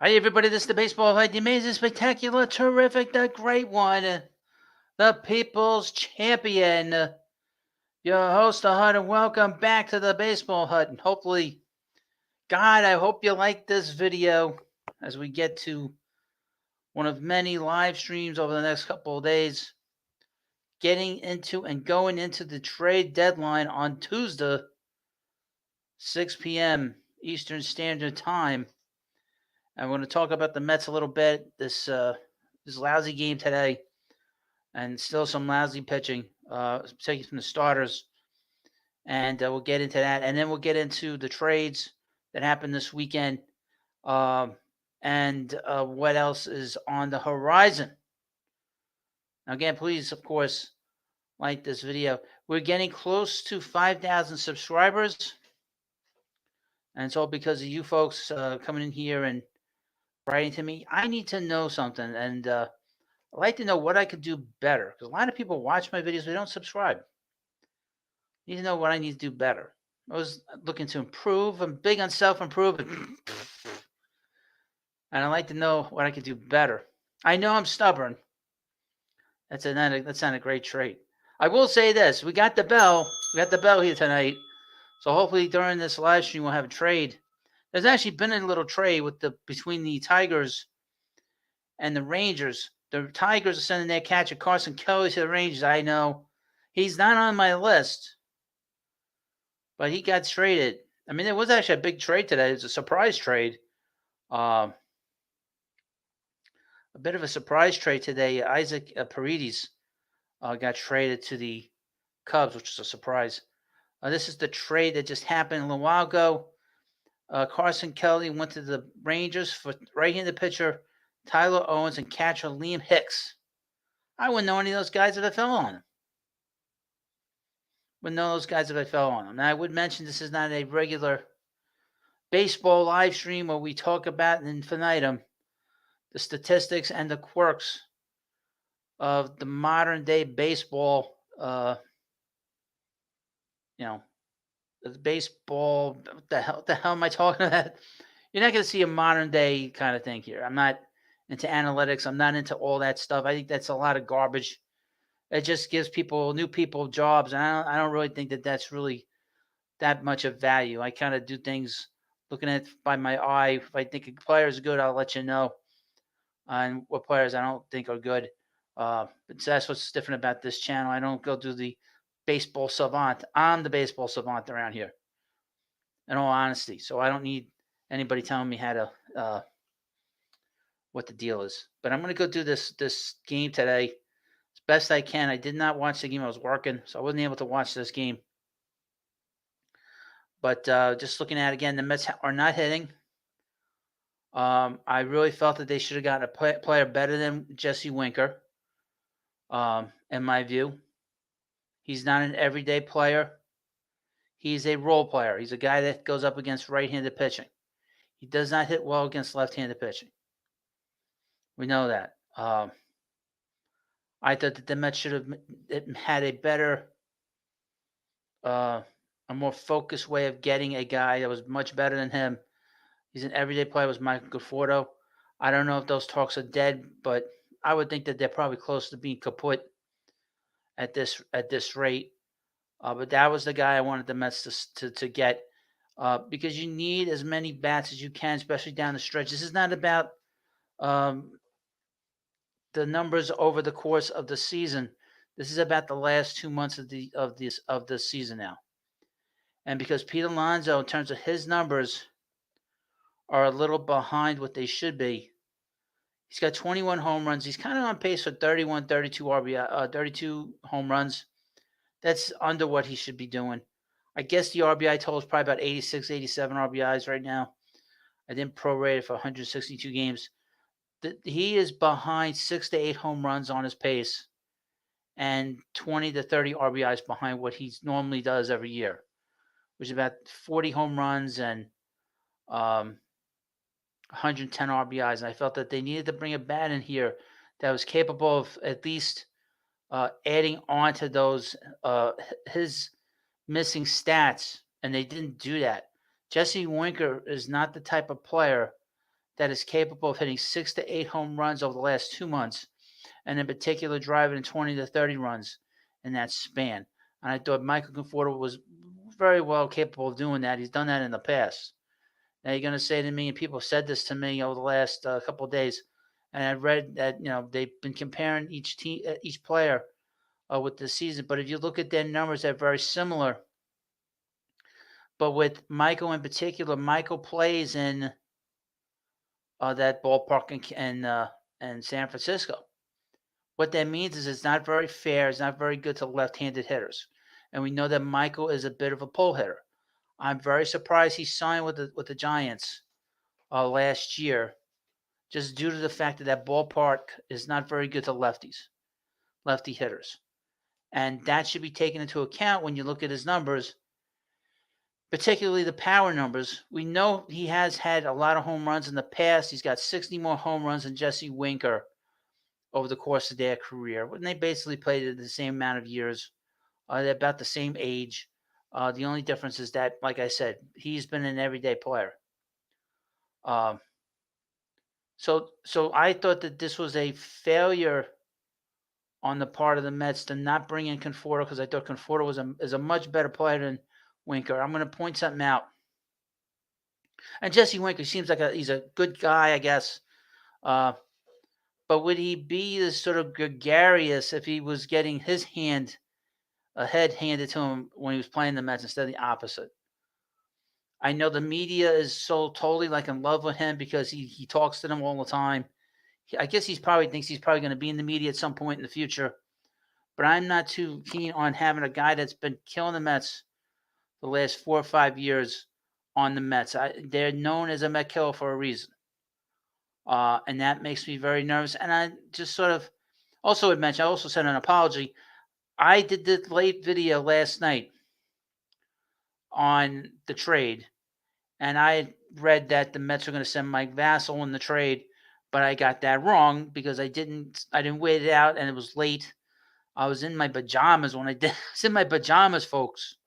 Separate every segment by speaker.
Speaker 1: Hi, everybody. This is the Baseball Fight, the amazing, spectacular, terrific, the great one, the People's Champion, your host, the Hut, and welcome back to the Baseball Hut. And hopefully, God, I hope you like this video as we get to one of many live streams over the next couple of days, getting into and going into the trade deadline on Tuesday, 6 p.m. Eastern Standard Time. And we're going to talk about the Mets a little bit. This lousy game today, and still some lousy pitching, taking from the starters. And we'll get into that. And then we'll get into the trades that happened this weekend, and what else is on the horizon. Now, again, please, of course, like this video. We're getting close to 5,000 subscribers. And it's all because of you folks coming in here and writing to me. I need to know something. And I'd like to know what I could do better. Because a lot of people watch my videos, but they don't subscribe. Need to know what I need to do better. I was looking to improve. I'm big on self-improvement. And I'd like to know what I could do better. I know I'm stubborn. That's not a great trait. I will say this. We got the bell. We got the bell here tonight. So hopefully during this live stream we'll have a trade. There's actually been a little trade between the Tigers and the Rangers. The Tigers are sending their catcher Carson Kelly to the Rangers. I know. He's not on my list, but he got traded. I mean, it was actually a big trade today. It was a surprise trade. A bit of a surprise trade today. Isaac Paredes got traded to the Cubs, which is a surprise. This is the trade that just happened a little while ago. Carson Kelly went to the Rangers for right-handed pitcher Tyler Owens and catcher Liam Hicks. I wouldn't know any of those guys if I fell on them. Now, I would mention this is not a regular baseball live stream where we talk about in infinitum the statistics and the quirks of the modern day baseball. The baseball. What the hell am I talking about? You're not going to see a modern day kind of thing here. I'm not into analytics. I'm not into all that stuff. I think that's a lot of garbage. It just gives new people jobs, and I don't really think that that's really that much of value. I kind of do things looking at it by my eye. If I think a player is good, I'll let you know. And what players I don't think are good. But that's what's different about this channel. I don't go do the baseball savant. I'm the baseball savant around here, in all honesty. So I don't need anybody telling me how to what the deal is. But I'm going to go do this game today as best I can. I did not watch the game. I was working, so I wasn't able to watch this game. But just looking at it again, the Mets are not hitting. I really felt that they should have gotten a player better than Jesse Winker, in my view. He's not an everyday player. He's a role player. He's a guy that goes up against right-handed pitching. He does not hit well against left-handed pitching. We know that. I thought that the Mets should have had a better, a more focused way of getting a guy that was much better than him. He's an everyday player. Was Michael Conforto. I don't know if those talks are dead, but I would think that they're probably close to being kaput at this rate. But that was the guy I wanted the Mets to get, because you need as many bats as you can, especially down the stretch. This is not about the numbers over the course of the season. This is about the last 2 months of the season now. And because Pete Alonso, in terms of his numbers, are a little behind what they should be. He's got 21 home runs. He's kind of on pace for 31, 32 RBI, 32 home runs. That's under what he should be doing. I guess the RBI total is probably about 86, 87 RBIs right now. I didn't prorate it for 162 games. He is behind 6 to 8 home runs on his pace and 20 to 30 RBIs behind what he normally does every year, which is about 40 home runs and 110 RBIs. And I felt that they needed to bring a bat in here that was capable of at least adding on to those his missing stats, and they didn't do that. Jesse Winker is not the type of player that is capable of hitting 6 to 8 home runs over the last 2 months, and in particular driving in 20 to 30 runs in that span. And I thought Michael Conforto was very well capable of doing that. He's done that in the past. Now you're going to say to me, and people said this to me over the last couple of days, and I read that they've been comparing each team, each player with the season. But if you look at their numbers, they're very similar. But with Michael in particular, Michael plays in that ballpark in San Francisco. What that means is it's not very fair. It's not very good to left-handed hitters, and we know that Michael is a bit of a pull hitter. I'm very surprised he signed with the Giants last year, just due to the fact that that ballpark is not very good to lefty hitters, and that should be taken into account when you look at his numbers, particularly the power numbers. We know he has had a lot of home runs in the past. He's got 60 more home runs than Jesse Winker over the course of their career, when they basically played the same amount of years. They're about the same age. The only difference is that, like I said, he's been an everyday player. So I thought that this was a failure on the part of the Mets to not bring in Conforto, because I thought Conforto is a much better player than Winker. I'm going to point something out. And Jesse Winker seems like he's a good guy, I guess. But would he be as sort of gregarious if he was getting his head handed to him when he was playing the Mets instead of the opposite? I know the media is so totally in love with him because he talks to them all the time. I guess he probably thinks he's probably going to be in the media at some point in the future. But I'm not too keen on having a guy that's been killing the Mets the last 4 or 5 years on the Mets. They're known as a Met killer for a reason. And that makes me very nervous. And I just sort of also would mention, I also sent an apology. I did the late video last night on the trade, and I read that the Mets are going to send Mike Vassell in the trade, but I got that wrong because I didn't wait it out, and it was late. I was in my pajamas when I did. I was in my pajamas, folks.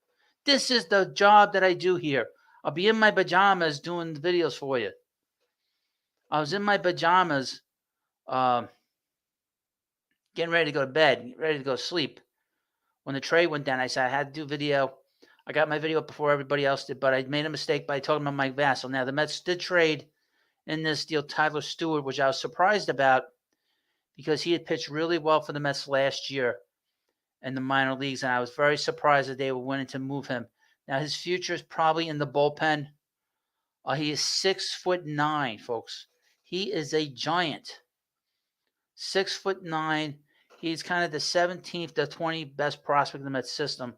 Speaker 1: This is the job that I do here. I'll be in my pajamas doing the videos for you. I was in my pajamas, getting ready to go to bed, ready to go to sleep. When the trade went down, I said I had to do video. I got my video up before everybody else did, but I made a mistake by talking about Mike Vassell. Now, the Mets did trade in this deal Tyler Stewart, which I was surprised about because he had pitched really well for the Mets last year in the minor leagues, and I was very surprised that they were willing to move him. Now, his future is probably in the bullpen. He is 6'9", folks. He is a giant. 6'9". He's kind of the 17th to 20th best prospect in the Mets system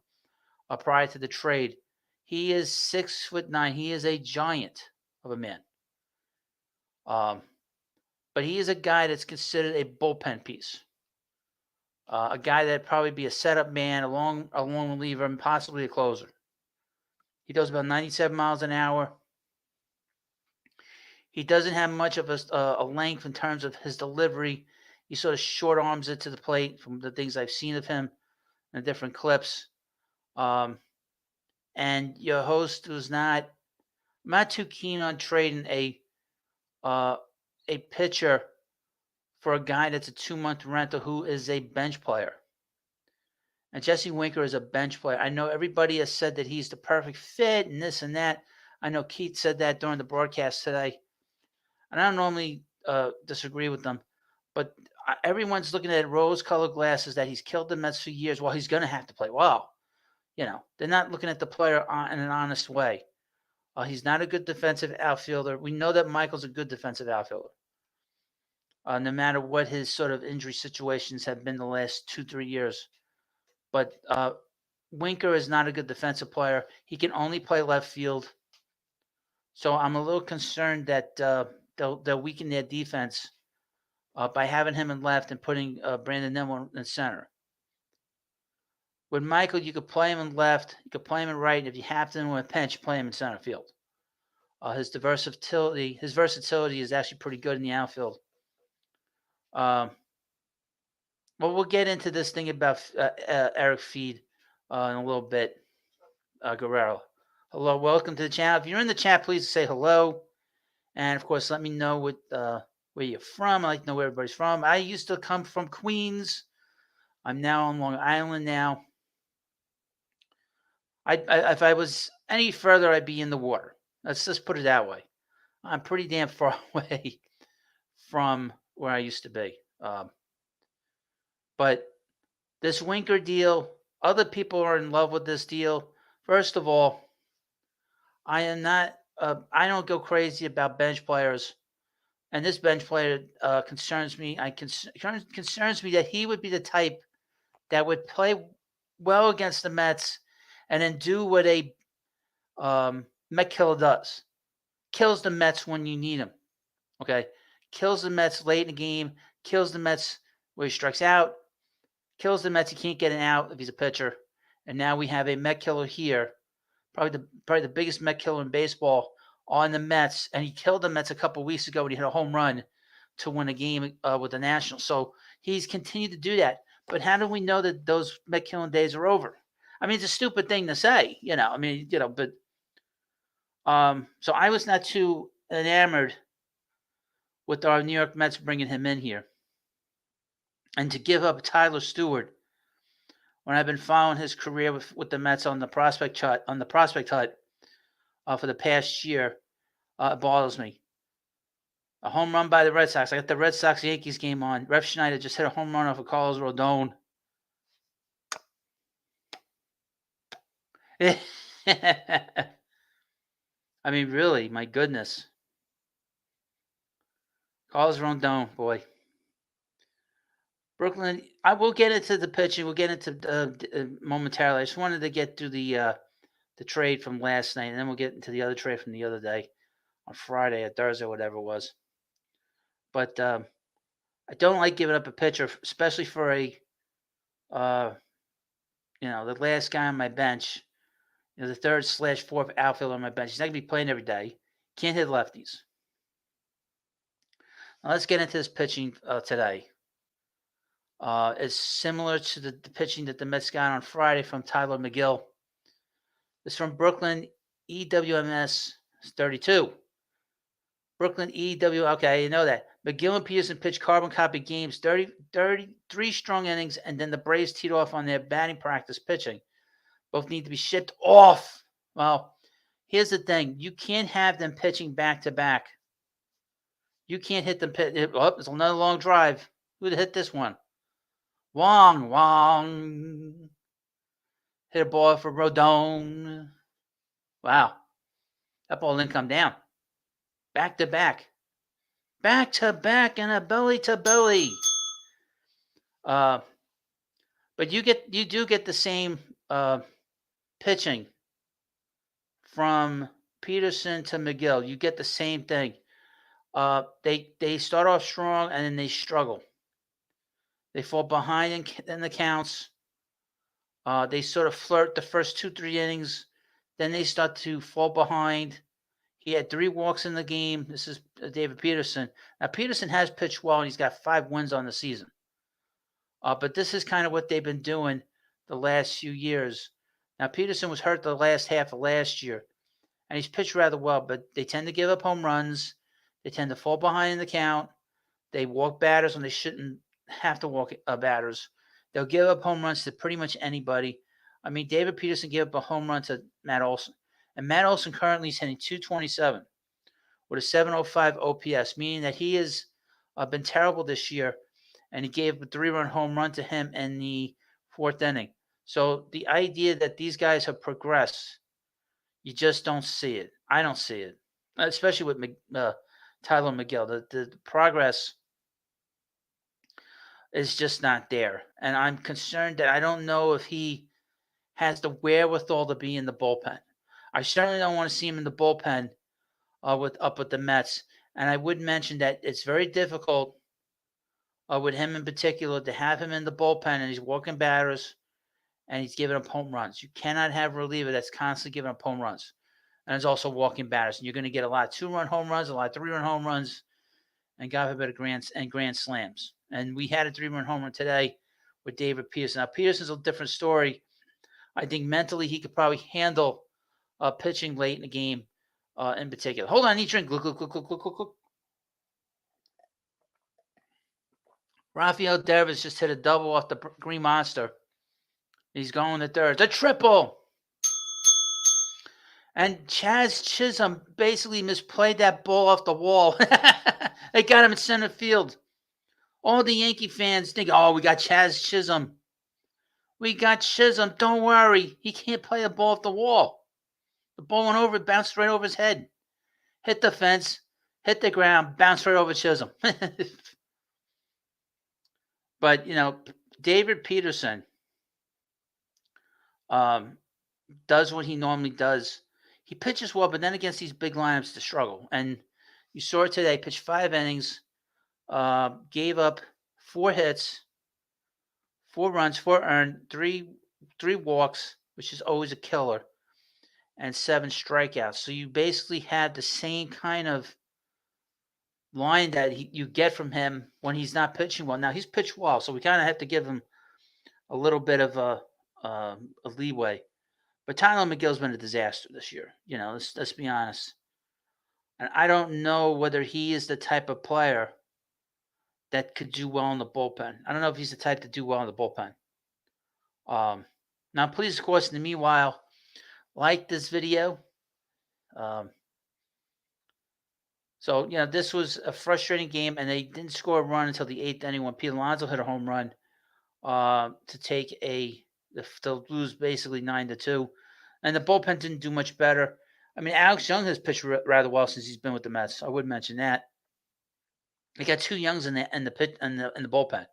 Speaker 1: prior to the trade. He is 6'9". He is a giant of a man. But he is a guy that's considered a bullpen piece. A guy that'd probably be a setup man, a long reliever, and possibly a closer. He does about 97 miles an hour. He doesn't have much of a length in terms of his delivery. He sort of short arms it to the plate from the things I've seen of him in different clips. And your host was not too keen on trading a pitcher for a guy that's a 2-month rental who is a bench player. And Jesse Winker is a bench player. I know everybody has said that he's the perfect fit and this and that. I know Keith said that during the broadcast today. And I don't normally disagree with them. But everyone's looking at rose-colored glasses that he's killed the Mets for years. Well, he's going to have to play well. They're not looking at the player in an honest way. He's not a good defensive outfielder. We know that Michael's a good defensive outfielder. No matter what his sort of injury situations have been the last 2-3 years. But Winker is not a good defensive player. He can only play left field. So I'm a little concerned that they'll weaken their defense by having him in left and putting Brandon Nimmo in center. With Michael, you could play him in left, you could play him in right, and if you have to in a pinch, play him in center field. His versatility is actually pretty good in the outfield. Well, we'll get into this thing about Eric Feed in a little bit. Guerrero. Hello, welcome to the channel. If you're in the chat, please say hello. And of course, let me know where you're from. I like to know where everybody's from. I used to come from Queens. I'm now on Long Island now. If I was any further, I'd be in the water. Let's just put it that way. I'm pretty damn far away from where I used to be. But this Winker deal, other people are in love with this deal. First of all, I am not. I don't go crazy about bench players, and this bench player concerns me. Concerns me that he would be the type that would play well against the Mets, and then do what a Met killer does: kills the Mets when you need him. Okay, kills the Mets late in the game, kills the Mets where he strikes out, kills the Mets. He can't get an out if he's a pitcher, and now we have a Met killer here, probably the biggest Met killer in baseball on the Mets, and he killed the Mets a couple weeks ago when he hit a home run to win a game with the Nationals. So he's continued to do that. But how do we know that those Met killing days are over? I mean, it's a stupid thing to say, but so I was not too enamored with our New York Mets bringing him in here. And to give up Tyler Stewart when I've been following his career with the Mets on the prospect hut for the past year, it bothers me. A home run by the Red Sox. I got the Red Sox-Yankees game on. Ref Schneider just hit a home run off of Carlos Rodon. I mean, really, my goodness. Carlos Rodon, boy. Brooklyn, I will get into the pitching. We'll get into momentarily. I just wanted to get through the trade from last night, and then we'll get into the other trade from the other day on Friday or Thursday, whatever it was. But I don't like giving up a pitcher, especially for the last guy on my bench, the third/fourth outfielder on my bench. He's not going to be playing every day. Can't hit lefties. Now let's get into this pitching today. It's similar to the pitching that the Mets got on Friday from Tyler McGill. It's from Brooklyn EWMS 32. Brooklyn EW, okay, you know that. McGill and Peterson pitched carbon copy games, 33 strong innings, and then the Braves teed off on their batting practice pitching. Both need to be shipped off. Well, here's the thing. You can't have them pitching back-to-back. You can't hit them. It's another long drive. Who'd hit this one? Wong. Hit a ball for Rodon. Wow. That ball didn't come down. Back-to-back. Back-to-back and a belly-to-belly. But you do get the same pitching from Peterson to McGill. You get the same thing. They start off strong and then they struggle. They fall behind in the counts. They sort of flirt the first 2-3 innings. Then they start to fall behind. He had 3 walks in the game. This is David Peterson. Now, Peterson has pitched well, and he's got 5 wins on the season. But this is kind of what they've been doing the last few years. Now, Peterson was hurt the last half of last year, and he's pitched rather well, but they tend to give up home runs. They tend to fall behind in the count. They walk batters when they shouldn't have to walk batters. They'll give up home runs to pretty much anybody. I mean, David Peterson gave up a home run to Matt Olson. And Matt Olson currently is hitting .227 with a .705 OPS, meaning that he has been terrible this year, and he gave a 3-run home run to him in the 4th inning. So the idea that these guys have progressed, you just don't see it. I don't see it, especially with Tyler McGill. The progress is just not there. And I'm concerned that I don't know if he has the wherewithal to be in the bullpen. I certainly don't want to see him in the bullpen with the Mets. And I would mention that it's very difficult with him in particular to have him in the bullpen and he's walking batters and he's giving up home runs. You cannot have a reliever that's constantly giving up home runs. And it's also walking batters. And you're going to get a lot of 2-run home runs, a lot of 3-run home runs, and God forbid grand slams. And we had a 3-run home run today with David Peterson. Now, Peterson's a different story. I think mentally he could probably handle pitching late in the game in particular. Hold on, I need drink. Look. Rafael Devers just hit a double off the Green Monster. He's going to third. The triple! And Chaz Chisholm basically misplayed that ball off the wall. They got him in center field. All the Yankee fans think, oh, we got Chaz Chisholm. We got Chisholm. Don't worry. He can't play a ball off the wall. The ball went over, bounced right over his head. Hit the fence, hit the ground, bounced right over Chisholm. But, David Peterson does what he normally does. He pitches well, but then against these big lineups, the struggle. And you saw it today. Pitched 5 innings, gave up 4 hits, 4 runs, 4 earned, 3 walks, which is always a killer, and 7 strikeouts. So you basically had the same kind of line that you get from him when he's not pitching well. Now, he's pitched well, so we kind of have to give him a little bit of a leeway. But Tyler McGill's been a disaster this year. Let's be honest. And I don't know whether he is the type of player that could do well in the bullpen. I don't know if he's the type to do well in the bullpen. Now, please, of course, in the meanwhile, like this video. So, this was a frustrating game, and they didn't score a run until the 8th inning when Pete Alonso hit a home run to take to lose basically 9-2. And the bullpen didn't do much better. I mean, Alex Young has pitched rather well since he's been with the Mets. I would mention that. They got 2 Youngs in the bullpen.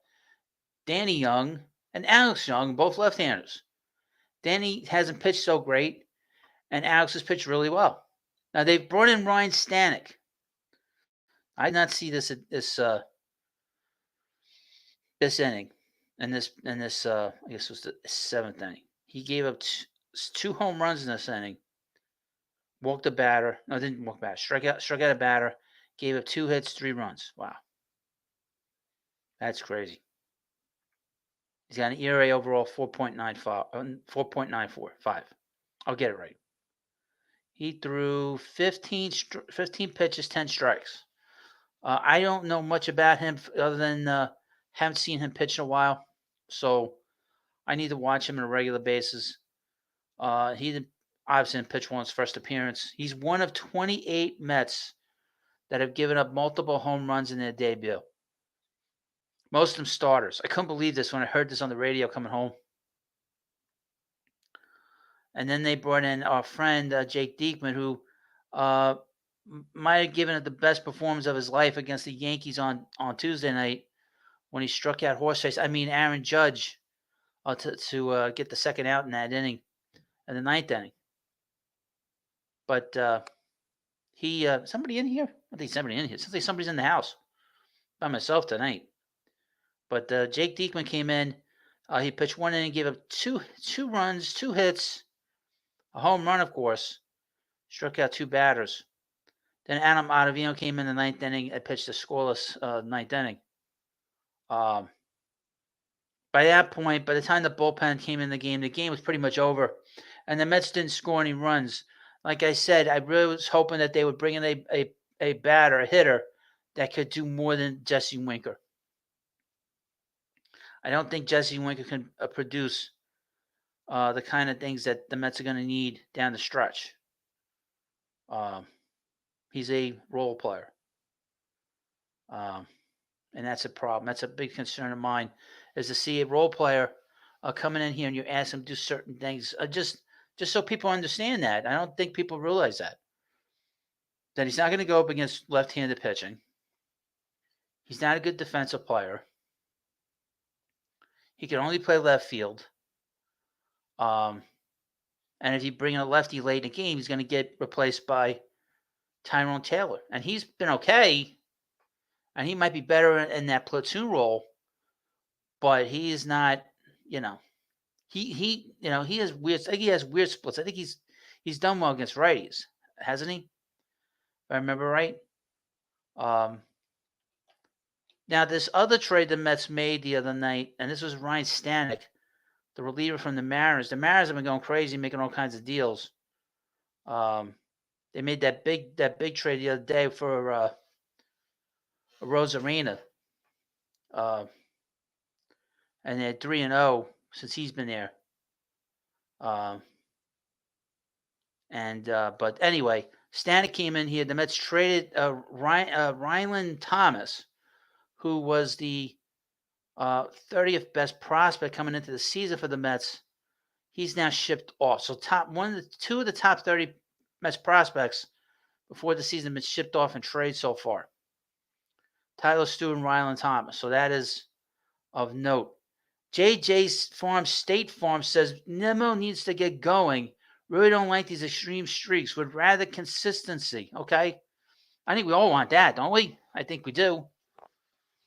Speaker 1: Danny Young and Alex Young, both left-handers. Danny hasn't pitched so great, and Alex has pitched really well. Now, they've brought in Ryan Stanek. I did not see this inning, and this I guess it was the 7th inning. He gave up 2 home runs in this inning. Walked a batter. No, didn't walk batter. Struck out a batter. Gave up 2 hits, 3 runs. Wow, that's crazy. He's got an ERA overall 4.94. I'll get it right. He threw 15 pitches, 10 strikes. I don't know much about him other than haven't seen him pitch in a while. So I need to watch him on a regular basis. He obviously didn't pitch well in his first appearance. He's one of 28 Mets that have given up multiple home runs in their debut. Most of them starters. I couldn't believe this when I heard this on the radio coming home. And then they brought in our friend Jake Diekman, who might have given it the best performance of his life against the Yankees on Tuesday night when he struck out Aaron Judge to get the second out in that inning, in the 9th inning. But somebody in here? I think somebody in here. Sounds like somebody's in the house. By myself tonight. But Jake Diekman came in. He pitched 1 inning, gave up 2 runs, 2 hits, a home run, of course. Struck out 2 batters. Then Adam Ottavino came in the 9th inning and pitched a scoreless 9th inning. By that point, by the time the bullpen came in the game was pretty much over. And the Mets didn't score any runs. Like I said, I really was hoping that they would bring in a batter, a hitter, that could do more than Jesse Winker. I don't think Jesse Winker can produce the kind of things that the Mets are going to need down the stretch. He's a role player. And that's a problem. That's a big concern of mine, is to see a role player coming in here and you ask him to do certain things, just so people understand that. I don't think people realize that he's not going to go up against left-handed pitching. He's not a good defensive player. He can only play left field. And if you bring in a lefty late in the game, he's going to get replaced by Tyrone Taylor. And he's been okay. And he might be better in that platoon role. But he is not, he has weird. I think he has weird splits. I think he's done well against righties, hasn't he? If I remember right. Now, this other trade the Mets made the other night, and this was Ryan Stanek, the reliever from the Mariners. The Mariners have been going crazy, making all kinds of deals. They made that big trade the other day for Rosarina, and they're 3-0 since he's been there. But anyway, Stanek came in here. The Mets traded Ryland Thomas, who was the 30th best prospect coming into the season for the Mets. He's now shipped off. So two of the top 30 Mets prospects before the season have been shipped off in trade so far. Tyler Stewart and Ryland Thomas. So that is of note. JJ's Farm State Farm says Nemo needs to get going. Really don't like these extreme streaks. Would rather consistency. Okay. I think we all want that, don't we? I think we do.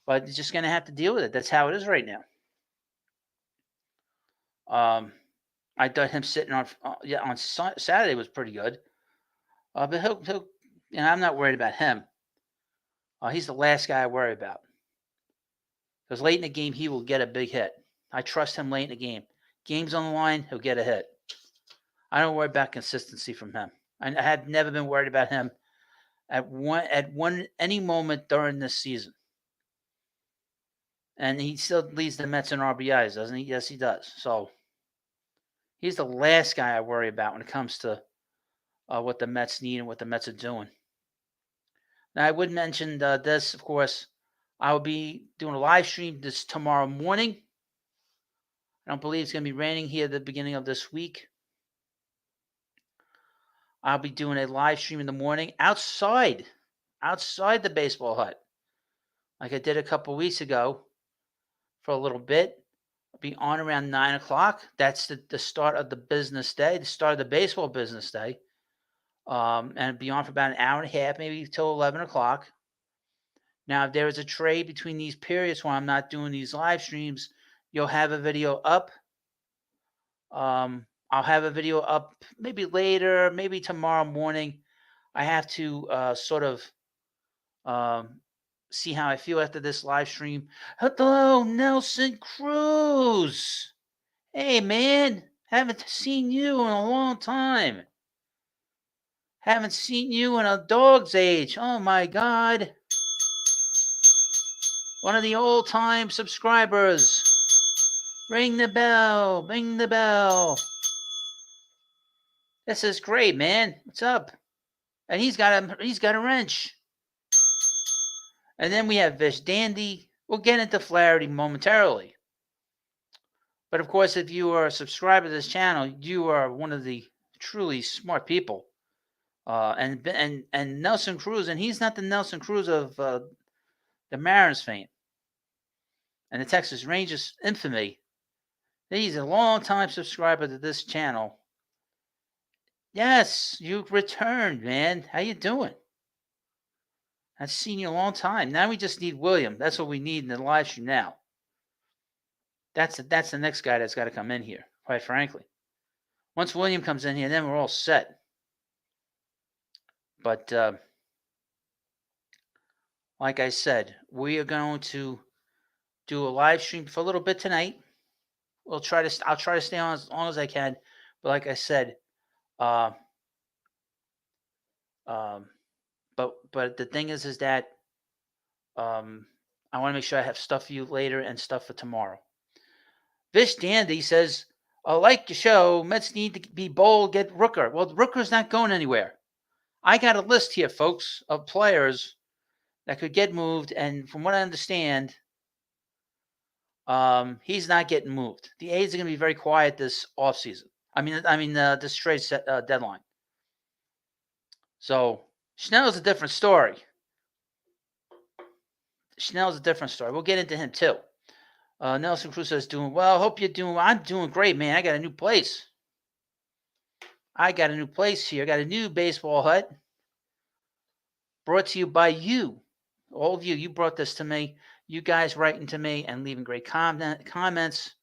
Speaker 1: But you're just going to have to deal with it. That's how it is right now. I thought him sitting on Saturday was pretty good. But he'll I'm not worried about him. He's the last guy I worry about. Because late in the game, he will get a big hit. I trust him late in the game. Game's on the line, he'll get a hit. I don't worry about consistency from him. I have never been worried about him at any moment during this season. And he still leads the Mets in RBIs, doesn't he? Yes, he does. So he's the last guy I worry about when it comes to what the Mets need and what the Mets are doing. Now, I would mention this, of course. I will be doing a live stream this tomorrow morning. I don't believe it's going to be raining here at the beginning of this week. I'll be doing a live stream in the morning outside the baseball hut, like I did a couple weeks ago for a little bit. I'll be on around 9 o'clock. That's the start of the business day, the start of the baseball business day. And I'll be on for about an hour and a half, maybe till 11 o'clock. Now, if there is a trade between these periods where I'm not doing these live streams, you'll have a video up. I'll have a video up maybe later, maybe tomorrow morning. I have to sort of see how I feel after this live stream. Hello, Nelson Cruz. Hey, man. Haven't seen you in a long time. Haven't seen you in a dog's age. Oh, my God. One of the old-time subscribers. Ring the bell. Ring the bell. This is great, man. What's up? And he's got a wrench. And then we have Vish Dandy. We'll get into Flaherty momentarily. But of course, if you are a subscriber to this channel, you are one of the truly smart people. And Nelson Cruz, and he's not the Nelson Cruz of the Mariners fame and the Texas Rangers infamy. He's a long-time subscriber to this channel. Yes, you returned, man. How you doing? I've seen you a long time. Now we just need William. That's what we need in the live stream now. That's the next guy that's got to come in here, quite frankly. Once William comes in here, then we're all set. But like I said, we are going to do a live stream for a little bit tonight. I'll try to stay on as long as I can. But like I said, but the thing is that I want to make sure I have stuff for you later and stuff for tomorrow. Vish Dandy says, I like your show. Mets need to be bold, get Rooker. Well, Rooker's not going anywhere. I got a list here, folks, of players that could get moved, and from what I understand, he's not getting moved. The A's are going to be very quiet this offseason. This trade deadline. So Schnell's a different story. We'll get into him too. Nelson Cruz says, doing well. Hope you're doing well. I'm doing great, man. I got a new place. Here. I got a new baseball hut. Brought to you by you. All of you. You brought this to me. You guys writing to me and leaving great comments.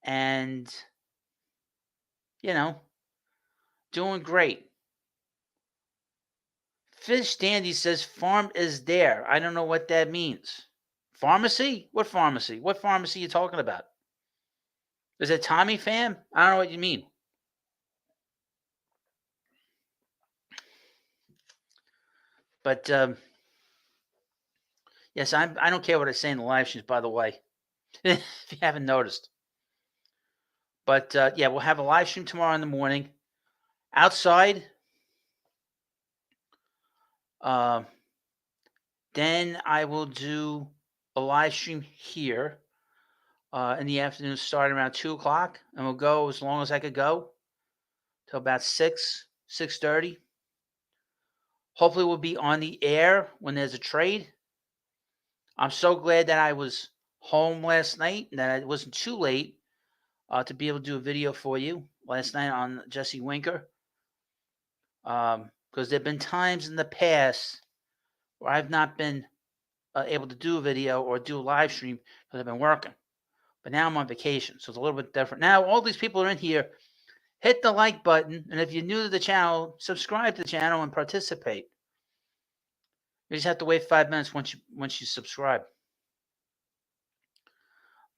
Speaker 1: And, doing great. Fish Dandy says farm is there. I don't know what that means. Pharmacy? What pharmacy? What pharmacy are you talking about? Is it Tommy Pham? I don't know what you mean. But yes, I don't care what I say in the live streams, by the way, if you haven't noticed. But yeah, we'll have a live stream tomorrow in the morning outside. Then I will do a live stream here in the afternoon, starting around 2 o'clock, and we'll go as long as I could go till about 6:30. Hopefully, we'll be on the air when there's a trade. I'm so glad that I was home last night and that it wasn't too late to be able to do a video for you last night on Jesse Winker. Because there have been times in the past where I've not been able to do a video or do a live stream because I've been working. But now I'm on vacation, so it's a little bit different. Now all these people are in here. Hit the like button, and if you're new to the channel, subscribe to the channel and participate. You just have to wait 5 minutes once you subscribe.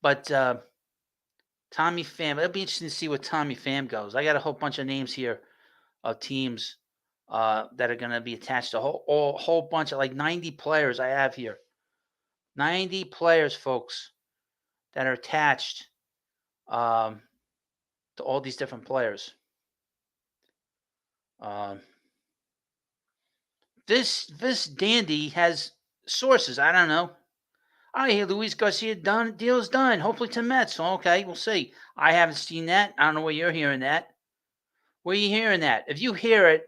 Speaker 1: But Tommy Pham, it'll be interesting to see where Tommy Pham goes. I got a whole bunch of names here of teams that are going to be attached to a whole bunch of like 90 players I have here. 90 players, folks, that are attached to all these different players. This dandy has sources. I don't know. I hear Luis Garcia deal's done. Hopefully to Mets. Okay, we'll see. I haven't seen that. I don't know where you're hearing that. Where are you hearing that? If you hear it,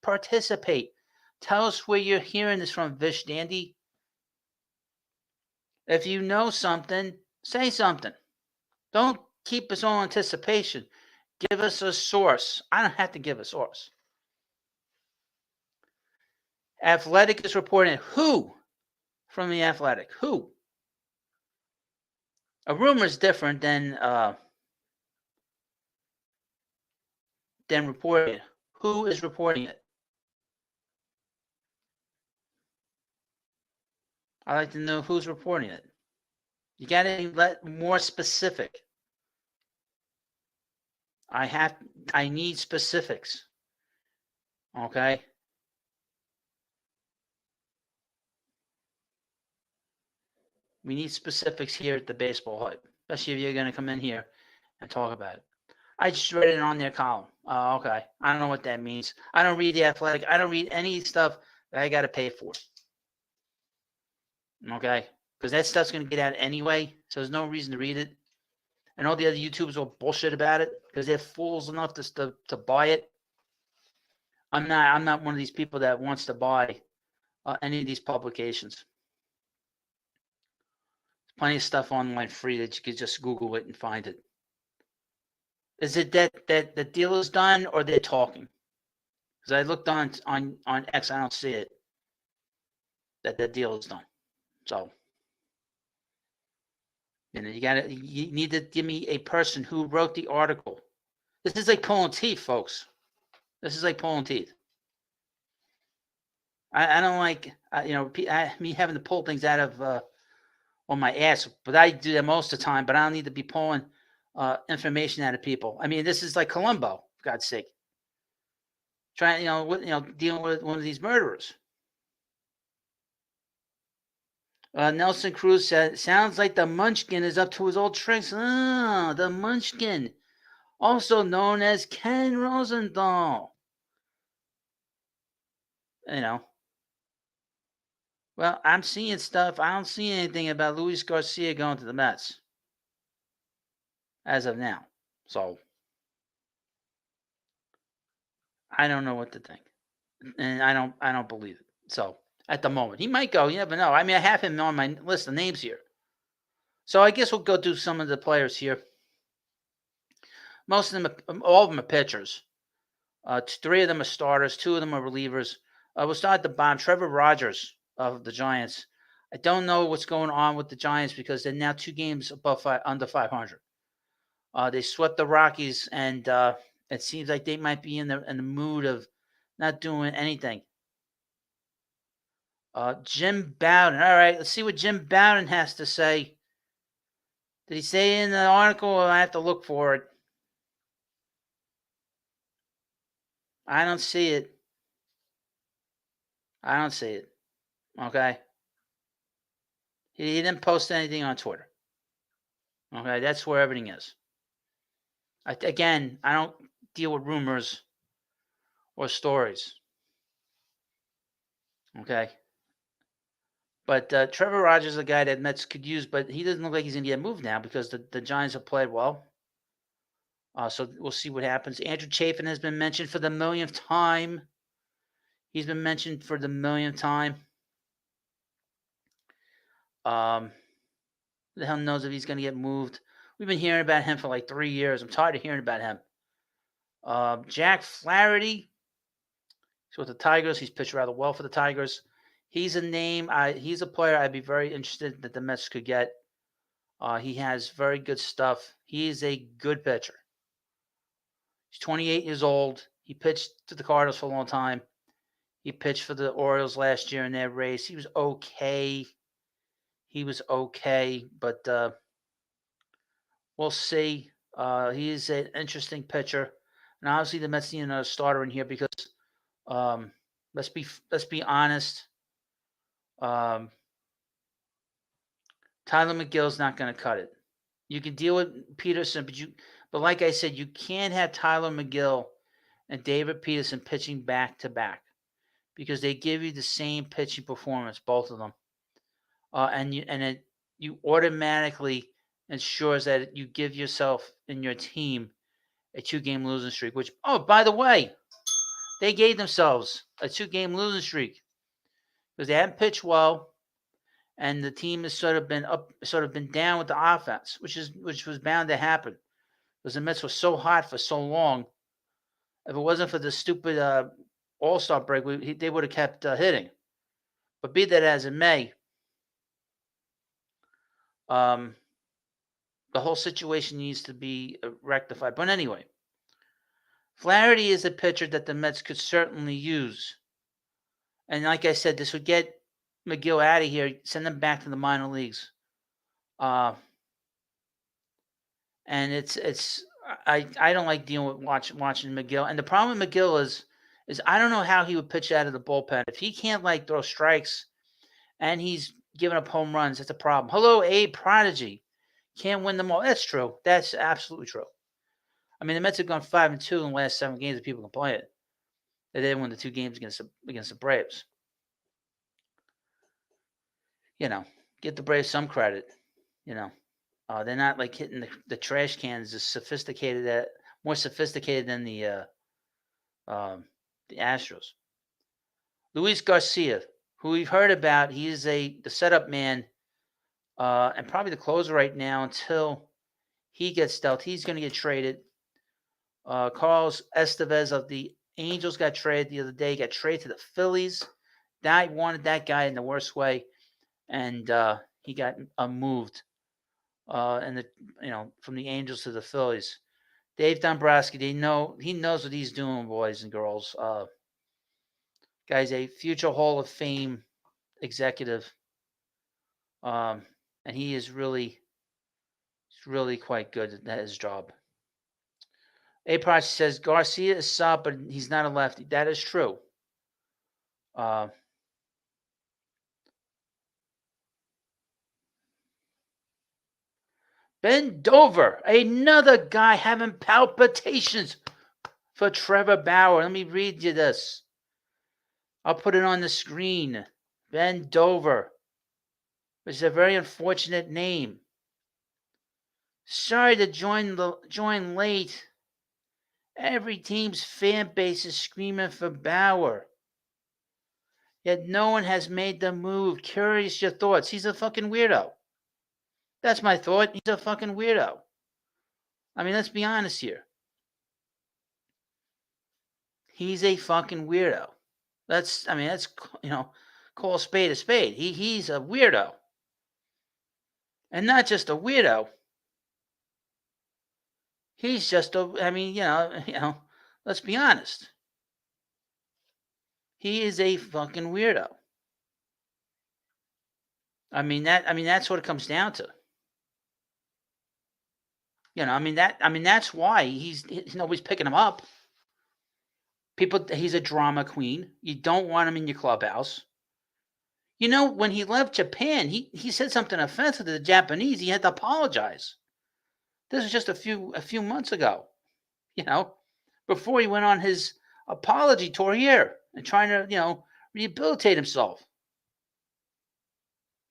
Speaker 1: participate. Tell us where you're hearing this from, Vish Dandy. If you know something, say something. Don't keep us all anticipation. Give us a source. I don't have to give a source. Athletic is reporting who from the Athletic? Who? A rumor is different than reporting it. Who is reporting it? I'd like to know who's reporting it. You got to let more specific. I need specifics. Okay? We need specifics here at the Baseball Hut, especially if you're going to come in here and talk about it. I just read it on their column. Oh, okay. I don't know what that means. I don't read the Athletic. I don't read any stuff that I got to pay for. Okay? Because that stuff's going to get out anyway, so there's no reason to read it. And all the other YouTubers will bullshit about it because they're fools enough to buy it. I'm not one of these people that wants to buy any of these publications. There's plenty of stuff online free that you could just Google it and find it. Is it that the deal is done or they're talking? Because I looked on X, I don't see it. That the deal is done. So you need to give me a person who wrote the article. This is like pulling teeth, folks. This is like pulling teeth. I don't like me having to pull things out of on my ass, but I do that most of the time. But I don't need to be pulling information out of people. I mean, this is like Columbo, for God's sake. Trying, dealing with one of these murderers. Nelson Cruz said, sounds like the Munchkin is up to his old tricks. Ah, the Munchkin, also known as Ken Rosenthal. Well, I'm seeing stuff. I don't see anything about Luis Garcia going to the Mets as of now. So I don't know what to think, and I don't believe it. So at the moment, he might go. You never know. I mean, I have him on my list of names here. So I guess we'll go through some of the players here. Most of them, all of them are pitchers. 3 of them are starters. 2 of them are relievers. We'll start at the bottom. Trevor Rogers of the Giants. I don't know what's going on with the Giants because they're now 2 games under 500. They swept the Rockies, and it seems like they might be in the mood of not doing anything. Jim Bowden. All right, let's see what Jim Bowden has to say. Did he say in the article, or I have to look for it? I don't see it. I don't see it. Okay. He didn't post anything on Twitter. Okay, that's where everything is. Again, I don't deal with rumors or stories. Okay. But Trevor Rogers is a guy that Mets could use, but he doesn't look like he's going to get moved now because the Giants have played well. So we'll see what happens. Andrew Chafin has been mentioned for the millionth time. He's been mentioned for the millionth time. The hell knows if he's going to get moved. We've been hearing about him for like 3 years. I'm tired of hearing about him. Jack Flaherty. He's with the Tigers. He's pitched rather well for the Tigers. He's a name. He's a player I'd be very interested that the Mets could get. He has very good stuff. He is a good pitcher. He's 28 years old. He pitched to the Cardinals for a long time. He pitched for the Orioles last year in their race. He was okay. But we'll see. He is an interesting pitcher. And obviously the Mets need another starter in here because let's be honest. Tyler McGill's not going to cut it. You can deal with Peterson, but like I said, you can't have Tyler McGill and David Peterson pitching back to back because they give you the same pitching performance, both of them, and you automatically ensures that you give yourself and your team a 2-game losing streak. Which, oh, by the way, they gave themselves a 2-game losing streak because they haven't pitched well. And the team has sort of been down with the offense, which was bound to happen because the Mets were so hot for so long. If it wasn't for the stupid All-Star break, they would have kept hitting. But be that as it may, the whole situation needs to be rectified. But anyway, Flaherty is a pitcher that the Mets could certainly use. And like I said, this would get McGill out of here, send him back to the minor leagues. And I don't like dealing with watching McGill. And the problem with McGill is I don't know how he would pitch out of the bullpen. If he can't throw strikes and he's giving up home runs, that's a problem. Hello, Abe Prodigy. Can't win them all. That's true. That's absolutely true. I mean, the Mets have gone 5-2 in the last 7 games if people can play it. They didn't win the 2 games against the Braves. Get the Braves some credit. They're not hitting the trash cans as more sophisticated than the Astros. Luis Garcia, who we've heard about, he is the setup man and probably the closer right now until he gets dealt. He's going to get traded. Carlos Estevez of the Angels got traded the other day. Got traded to the Phillies. I wanted that guy in the worst way, and he got moved. From the Angels to the Phillies. Dave Dombrowski, he knows what he's doing, boys and girls. Guy's a future Hall of Fame executive, and he is really quite good at his job. A-Proj says Garcia is soft, but he's not a lefty. That is true. Ben Dover, another guy having palpitations for Trevor Bauer. Let me read you this. I'll put it on the screen. Ben Dover, which is a very unfortunate name. Sorry to join late. Every team's fan base is screaming for Bauer. Yet no one has made the move. Curious your thoughts. He's a fucking weirdo. That's my thought. He's a fucking weirdo. I mean, let's be honest here. He's a fucking weirdo. That's call a spade a spade. He's a weirdo. And not just a weirdo. He's just let's be honest. He is a fucking weirdo. That's what it comes down to. That's why he's nobody's picking him up. He's a drama queen. You don't want him in your clubhouse. When he left Japan, he said something offensive to the Japanese. He had to apologize. This was just a few months ago, before he went on his apology tour here and trying to, rehabilitate himself.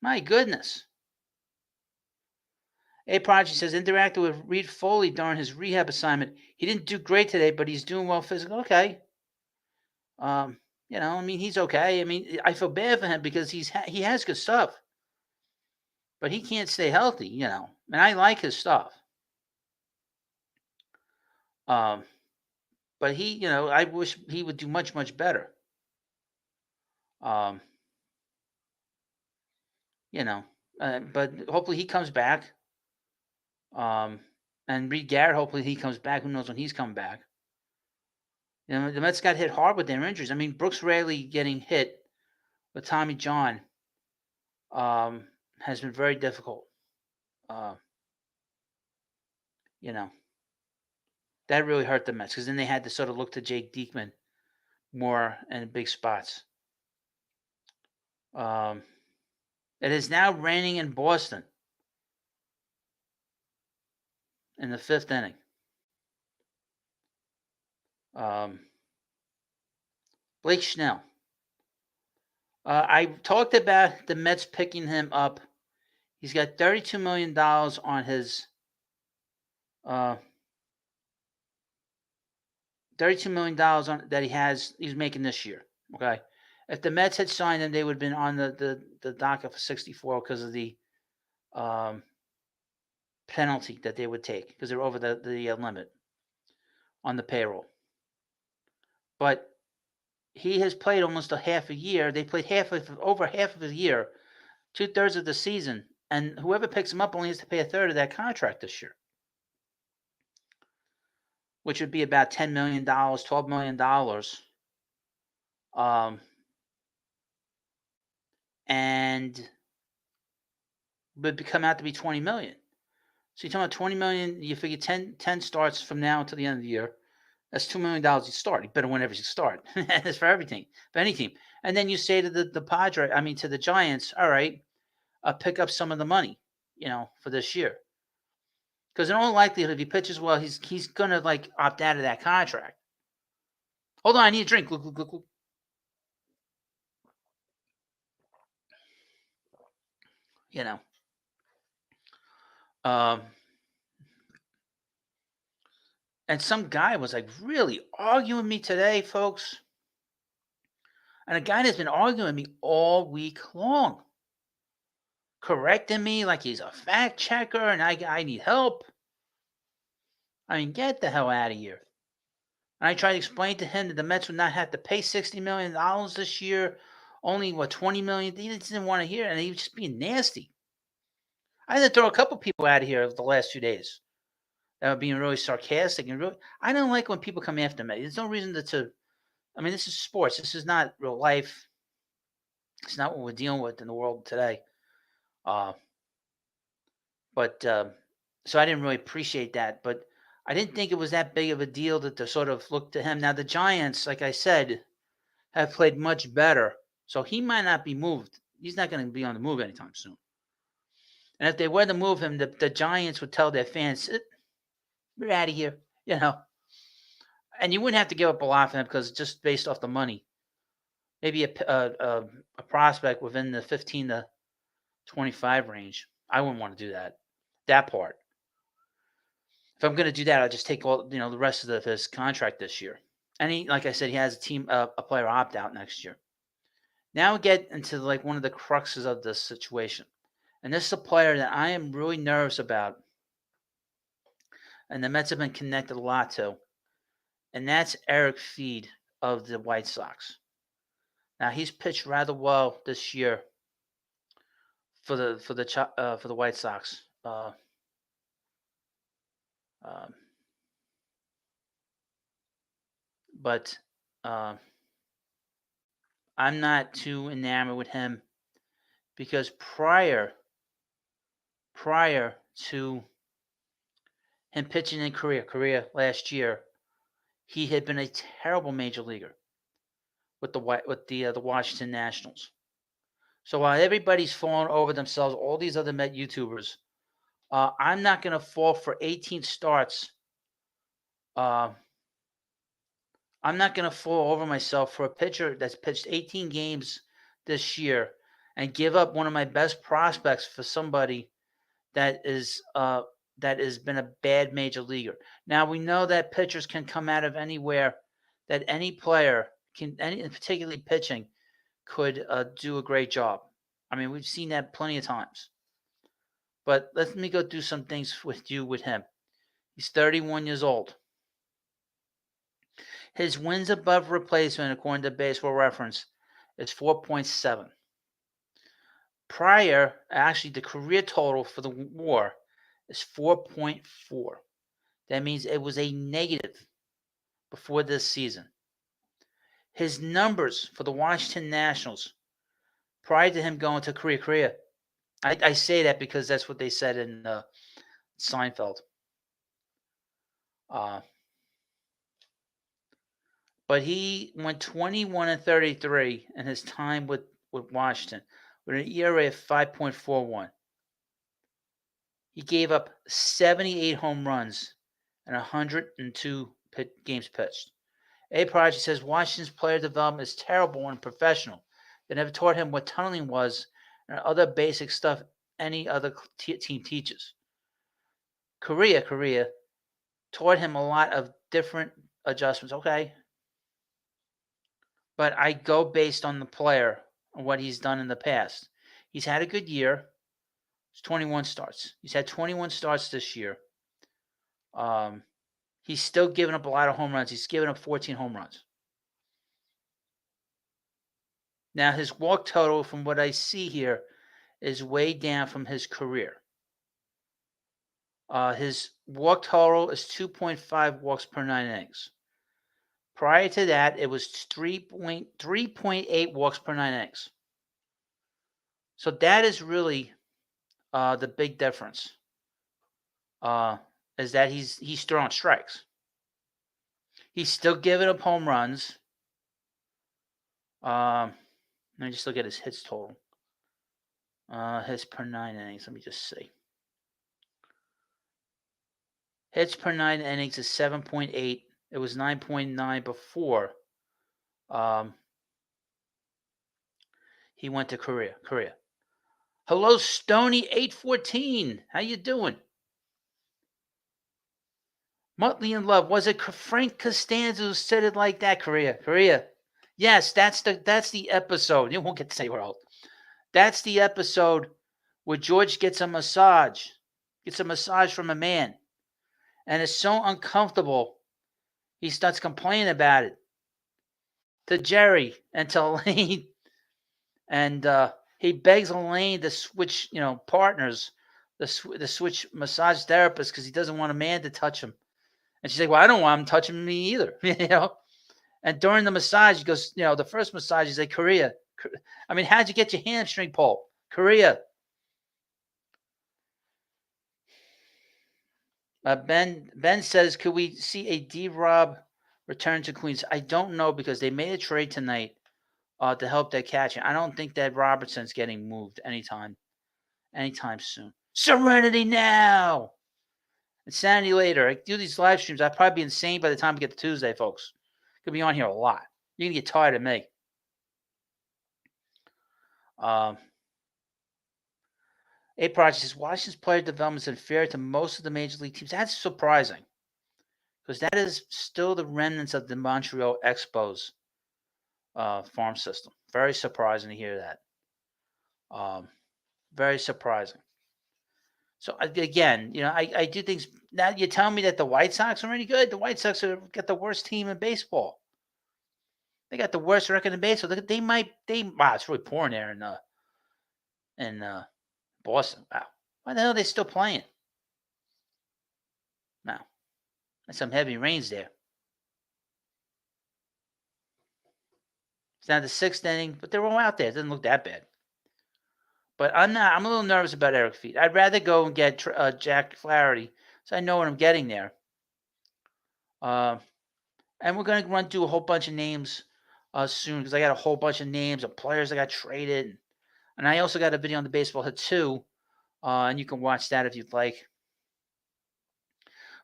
Speaker 1: My goodness. A Prodigy says, interacted with Reed Foley during his rehab assignment. He didn't do great today, but he's doing well physically. Okay. He's okay. I feel bad for him because he has good stuff. But he can't stay healthy, and I like his stuff. But he, I wish he would do much, much better. But hopefully he comes back. And Reed Garrett, hopefully he comes back. Who knows when he's coming back? The Mets got hit hard with their injuries. Brooks Raley getting hit with Tommy John has been very difficult. That really hurt the Mets because then they had to sort of look to Jake Diekman more in big spots. It is now raining in Boston in the 5th inning. Blake Snell. I talked about the Mets picking him up. He's got $32 million on his $32 million that he's making this year. Okay. If the Mets had signed him, they would have been on the docket for 64 because of the penalty that they would take because they're over the limit on the payroll. But he has played almost a half a year. They played over half of a year, 2/3 of the season, and whoever picks him up only has to pay a third of that contract this year, which would be about $10 million, $12 million. And would come out to be $20 million. So you're talking about $20 million. You figure 10 starts from now until the end of the year. That's $2 million you start. You better win every start. That's for everything, for any team. And then you say to the to the Giants, all right, pick up some of the money, for this year. Because in all likelihood, if he pitches well, he's gonna opt out of that contract. Hold on, I need a drink. Look. And some guy was really arguing with me today, folks. And a guy that's been arguing with me all week long, correcting me like he's a fact checker and I need help. Get the hell out of here. And I tried to explain to him that the Mets would not have to pay $60 million this year, only $20 million. He didn't want to hear it, and he was just being nasty. I had to throw a couple people out of here the last 2 days that were being really sarcastic and really. I don't like when people come after me. There's no reason to. This is sports. This is not real life. It's not what we're dealing with in the world today. So I didn't really appreciate that, but I didn't think it was that big of a deal to sort of look to him. Now the Giants, like I said, have played much better, so he might not be moved. He's not going to be on the move anytime soon. And if they were to move him, the Giants would tell their fans, "We're out of here," And you wouldn't have to give up a lot for him because just based off the money, maybe a prospect within the 15 to 25 range. I wouldn't want to do that. That part. If I'm going to do that, I'll just take all the rest of his contract this year. And he, like I said, he has a player opt out next year. Now we get into one of the cruxes of this situation, and this is a player that I am really nervous about, and the Mets have been connected a lot to, and that's Eric Feed of the White Sox. Now he's pitched rather well this year for the White Sox. But I'm not too enamored with him because prior to him pitching in Korea last year, he had been a terrible major leaguer with the Washington Nationals. So while everybody's falling over themselves, all these other Met YouTubers, I'm not going to fall for 18 starts. I'm not going to fall over myself for a pitcher that's pitched 18 games this year and give up one of my best prospects for somebody that has been a bad major leaguer. Now we know that pitchers can come out of anywhere, that any player can, particularly pitching, could do a great job. I mean, we've seen that plenty of times. But let me go do some things with him. He's 31 years old. His wins above replacement, according to Baseball Reference, is 4.7. Prior, actually, the career total for the WAR is 4.4. That means it was a negative before this season. His numbers for the Washington Nationals prior to him going to Korea. I say that because that's what they said in Seinfeld. But he went 21-33 in his time with Washington with an ERA of 5.41. He gave up 78 home runs and 102 games pitched. A Project says Washington's player development is terrible and professional. They never taught him what tunneling was and other basic stuff any other team teaches. Korea taught him a lot of different adjustments. Okay. But I go based on the player and what he's done in the past. He's had a good year. It's 21 starts. He's had 21 starts this year. He's still giving up a lot of home runs. He's given up 14 home runs. Now, his walk total, from what I see here, is way down from his career. His walk total is 2.5 walks per 9 innings. Prior to that, it was 3.8 walks per 9 innings. So that is really the big difference. Is that he's throwing strikes. He's still giving up home runs. Let me just look at his hits total. Hits per 9 innings. Let me just see. Hits per 9 innings is 7.8. It was 9.9 before he went to Korea. Hello, Stony814. How you doing? Muttley in Love. Was it Frank Costanza who said it like that? Korea. Yes, that's the episode. You won't get to say world. That's the episode where George gets a massage from a man, and it's so uncomfortable. He starts complaining about it to Jerry and to Elaine, and he begs Elaine to switch, partners, the switch massage therapist because he doesn't want a man to touch him. And she's like, "Well, I don't want him touching me either," And during the massage, he goes, the first massage, he's like, Korea. I mean, how'd you get your hamstring pulled? Korea. Ben says, could we see a D-Rob return to Queens? I don't know because they made a trade tonight to help their catching. I don't think that Robertson's getting moved anytime soon. Serenity now. Insanity later. I do these live streams. I'd probably be insane by the time we get to Tuesday, folks. Could be on here a lot. You're going to get tired of me. A Project says Washington's player development is inferior to most of the major league teams. That's surprising because that is still the remnants of the Montreal Expos farm system. Very surprising to hear that. Very surprising. So again, I do things. Now you tell me that the White Sox are any good. The White Sox got the worst team in baseball. They got the worst record in baseball. Wow, it's really pouring there in Boston. Wow. Why the hell are they still playing? Now, there's some heavy rains there. It's now the 6th inning, but they're all out there. It doesn't look that bad. But I'm a little nervous about Eric Feet. I'd rather go and get Jack Flaherty, so I know what I'm getting there. And we're going to run through a whole bunch of names soon because I got a whole bunch of names of players that got traded. And I also got a video on the Baseball Hut too, and you can watch that if you'd like.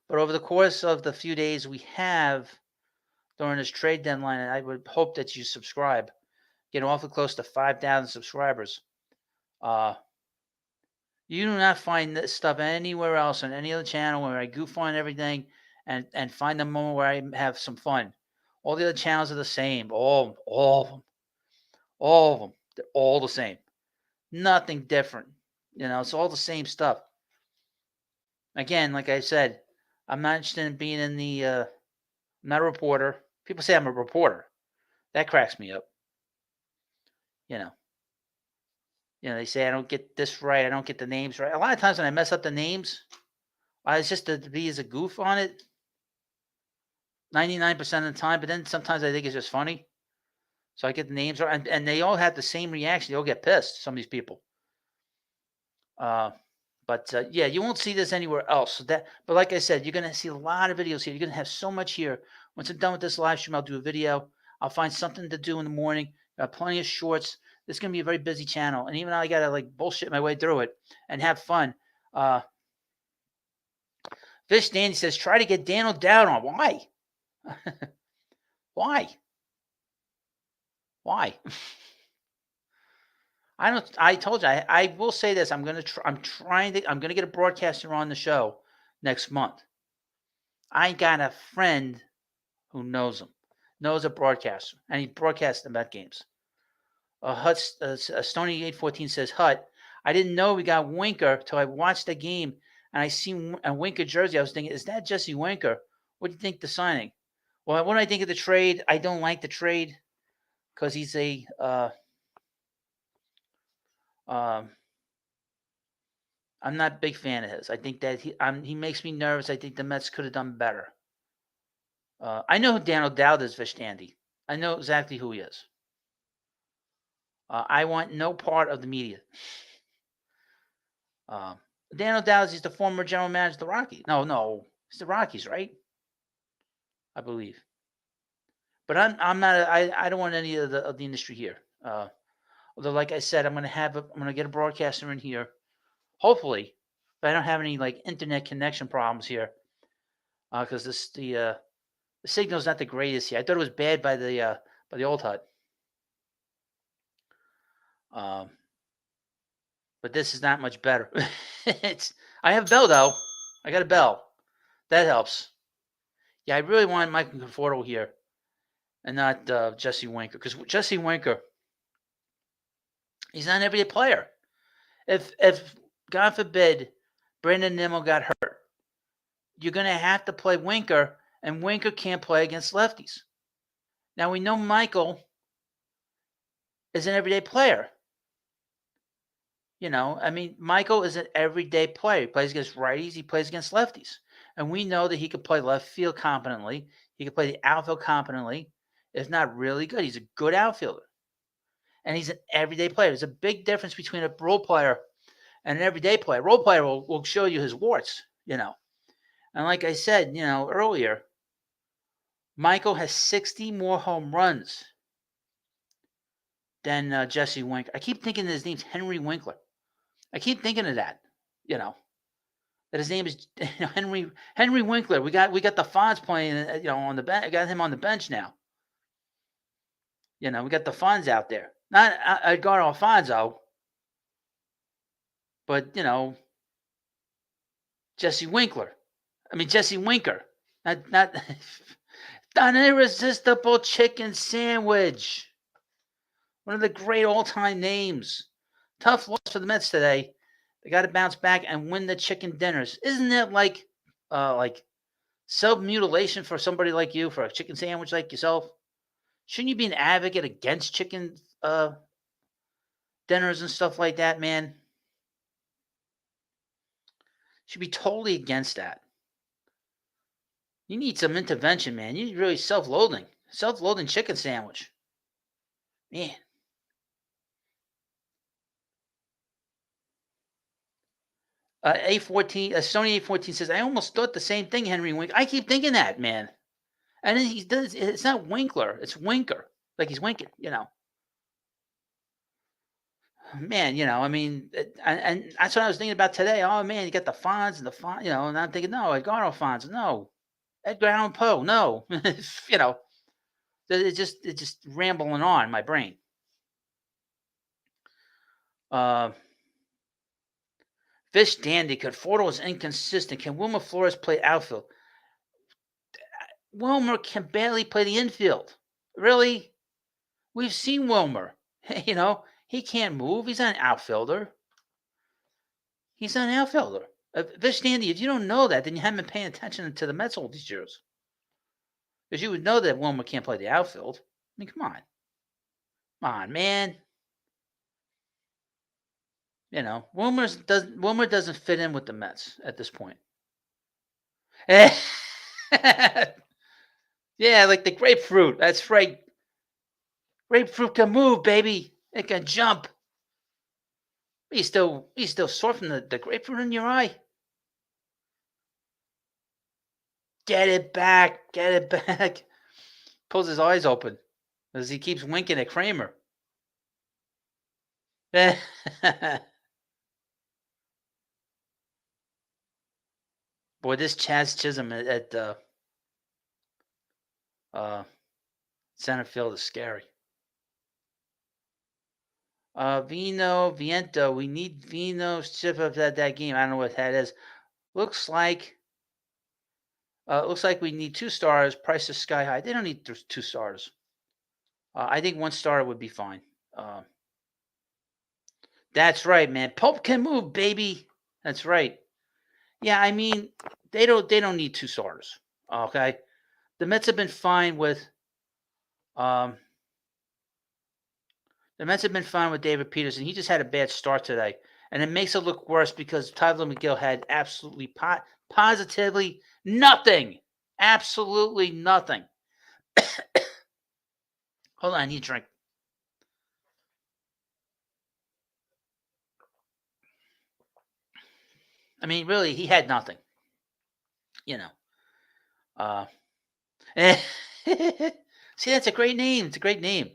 Speaker 1: But over the course of the few days we have during this trade deadline, I would hope that you subscribe. Getting awfully close to 5,000 subscribers. You do not find this stuff anywhere else on any other channel where I goof on everything and find the moment where I have some fun. All the other channels are the same. All of them. All of them. They're all the same. Nothing different. It's all the same stuff. Again, like I said, I'm not interested in being in the, I'm not a reporter. People say I'm a reporter. That cracks me up. They say I don't get this right. I don't get the names right. A lot of times when I mess up the names, it's just to be as a goof on it. 99% of the time, but then sometimes I think it's just funny. So I get the names right, and they all have the same reaction. They all get pissed, some of these people. But yeah, you won't see this anywhere else. But like I said, you're going to see a lot of videos here. You're going to have so much here. Once I'm done with this live stream, I'll do a video. I'll find something to do in the morning. Got plenty of shorts. This is going to be a very busy channel. And even though I got to bullshit my way through it and have fun. Fish Dandy says, try to get Dan O'Dowd on. Why? Why? I told you, I will say this. I'm going to get a broadcaster on the show next month. I got a friend who knows him, knows a broadcaster, and he broadcasts the Met games. Stony 814 says, Hut, I didn't know we got Winker till I watched the game and I seen a Winker jersey. I was thinking, is that Jesse Winker? What do you think the signing? Well, what do I think of the trade? I don't like the trade because he's I'm not a big fan of his. I think that he makes me nervous. I think the Mets could have done better. I know who Dan O'Dowd is, Fish Dandy. I know exactly who he is. I want no part of the media. Dan O'Dowd is the former general manager of the Rockies. No, it's the Rockies, right? I believe. But I'm not. I don't want any of the industry here. Although, like I said, I'm gonna get a broadcaster in here. Hopefully, if I don't have any internet connection problems here, because the signal's not the greatest here. I thought it was bad by the old hut. But this is not much better. I have a bell though. I got a bell. That helps. Yeah, I really want Michael Conforto here, and not Jesse Winker, because Jesse Winker, he's not an everyday player. If God forbid Brandon Nimmo got hurt, you're going to have to play Winker, and Winker can't play against lefties. Now, we know Michael is an everyday player. Michael is an everyday player. He plays against righties. He plays against lefties. And we know that he can play left field competently. He can play the outfield competently. If not really good, he's a good outfielder. And he's an everyday player. There's a big difference between a role player and an everyday player. Role player will show you his warts, And like I said, earlier, Michael has 60 more home runs than Jesse Winker. I keep thinking his name's Henry Winkler. I keep thinking of that, that his name is Henry Winkler. We got the Fonz playing, on the bench. I got him on the bench now. We got the Fonz out there. Not Edgar Alfonso, but Jesse Winker. Not an irresistible chicken sandwich. One of the great all-time names. Tough loss for the Mets today. They got to bounce back and win the chicken dinners. Isn't that like self-mutilation for somebody like you, for a chicken sandwich like yourself? Shouldn't you be an advocate against chicken dinners and stuff like that, man? Should be totally against that. You need some intervention, man. You need really self-loathing chicken sandwich. Man. Sony 814 says, I almost thought the same thing, Henry Wink. I keep thinking that, man. And then he does. It's not Winkler. It's Winker. Like he's winking. Man, I mean, and that's what I was thinking about today. Oh man, you got the Fonz and the Fon, and I'm thinking, no, Edgardo Fonz, no, Edgar Allan Poe, no, it's just rambling on in my brain. Fish Dandy, Conforto is inconsistent. Can Wilmer Flores play outfield? Wilmer can barely play the infield. Really? We've seen Wilmer. He can't move. He's not an outfielder. Fish Dandy, if you don't know that, then you haven't been paying attention to the Mets all these years. Because you would know that Wilmer can't play the outfield. I mean, come on. Come on, man. Wilmer doesn't fit in with the Mets at this point. Yeah, like the grapefruit. That's right. Grapefruit can move, baby. It can jump. Are you still sore from the grapefruit in your eye? Get it back. Pulls his eyes open as he keeps winking at Kramer. Boy, this Chaz Chisholm at center field is scary. Viento. We need Vino chip up that game. I don't know what that is. Looks like we need 2 stars. Price is sky high. They don't need 2 stars. I think 1 star would be fine. That's right, man. Pope can move, baby. That's right. Yeah, I mean, they don't need 2 stars. Okay, the Mets have been fine with David Peterson. He just had a bad start today, and it makes it look worse because Tyler McGill had absolutely positively nothing. Absolutely nothing. Hold on, I need a drink. I mean, really, he had nothing. See, that's a great name. It's a great name.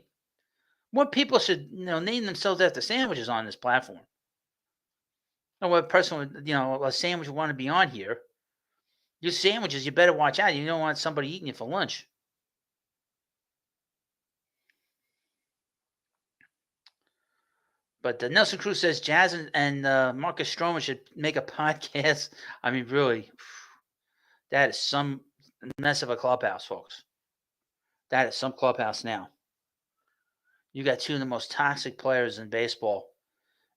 Speaker 1: More people should, name themselves after sandwiches on this platform. What person would, a sandwich would want to be on here? Your sandwiches, you better watch out. You don't want somebody eating you for lunch. But Nelson Cruz says Jazz and Marcus Stroman should make a podcast. I mean, really, that is some mess of a clubhouse, folks. That is some clubhouse now. You got 2 of the most toxic players in baseball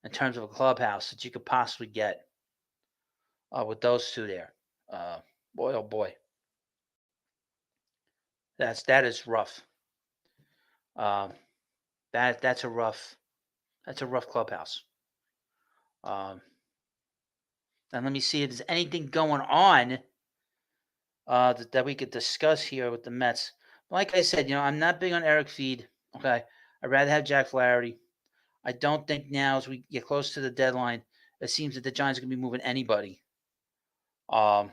Speaker 1: in terms of a clubhouse that you could possibly get with those 2 there. Boy, oh boy. That is rough. That's a rough clubhouse. And let me see if there's anything going on that we could discuss here with the Mets. Like I said, I'm not big on Eric Feed. Okay, I'd rather have Jack Flaherty. I don't think now, as we get close to the deadline, it seems that the Giants are going to be moving anybody. Because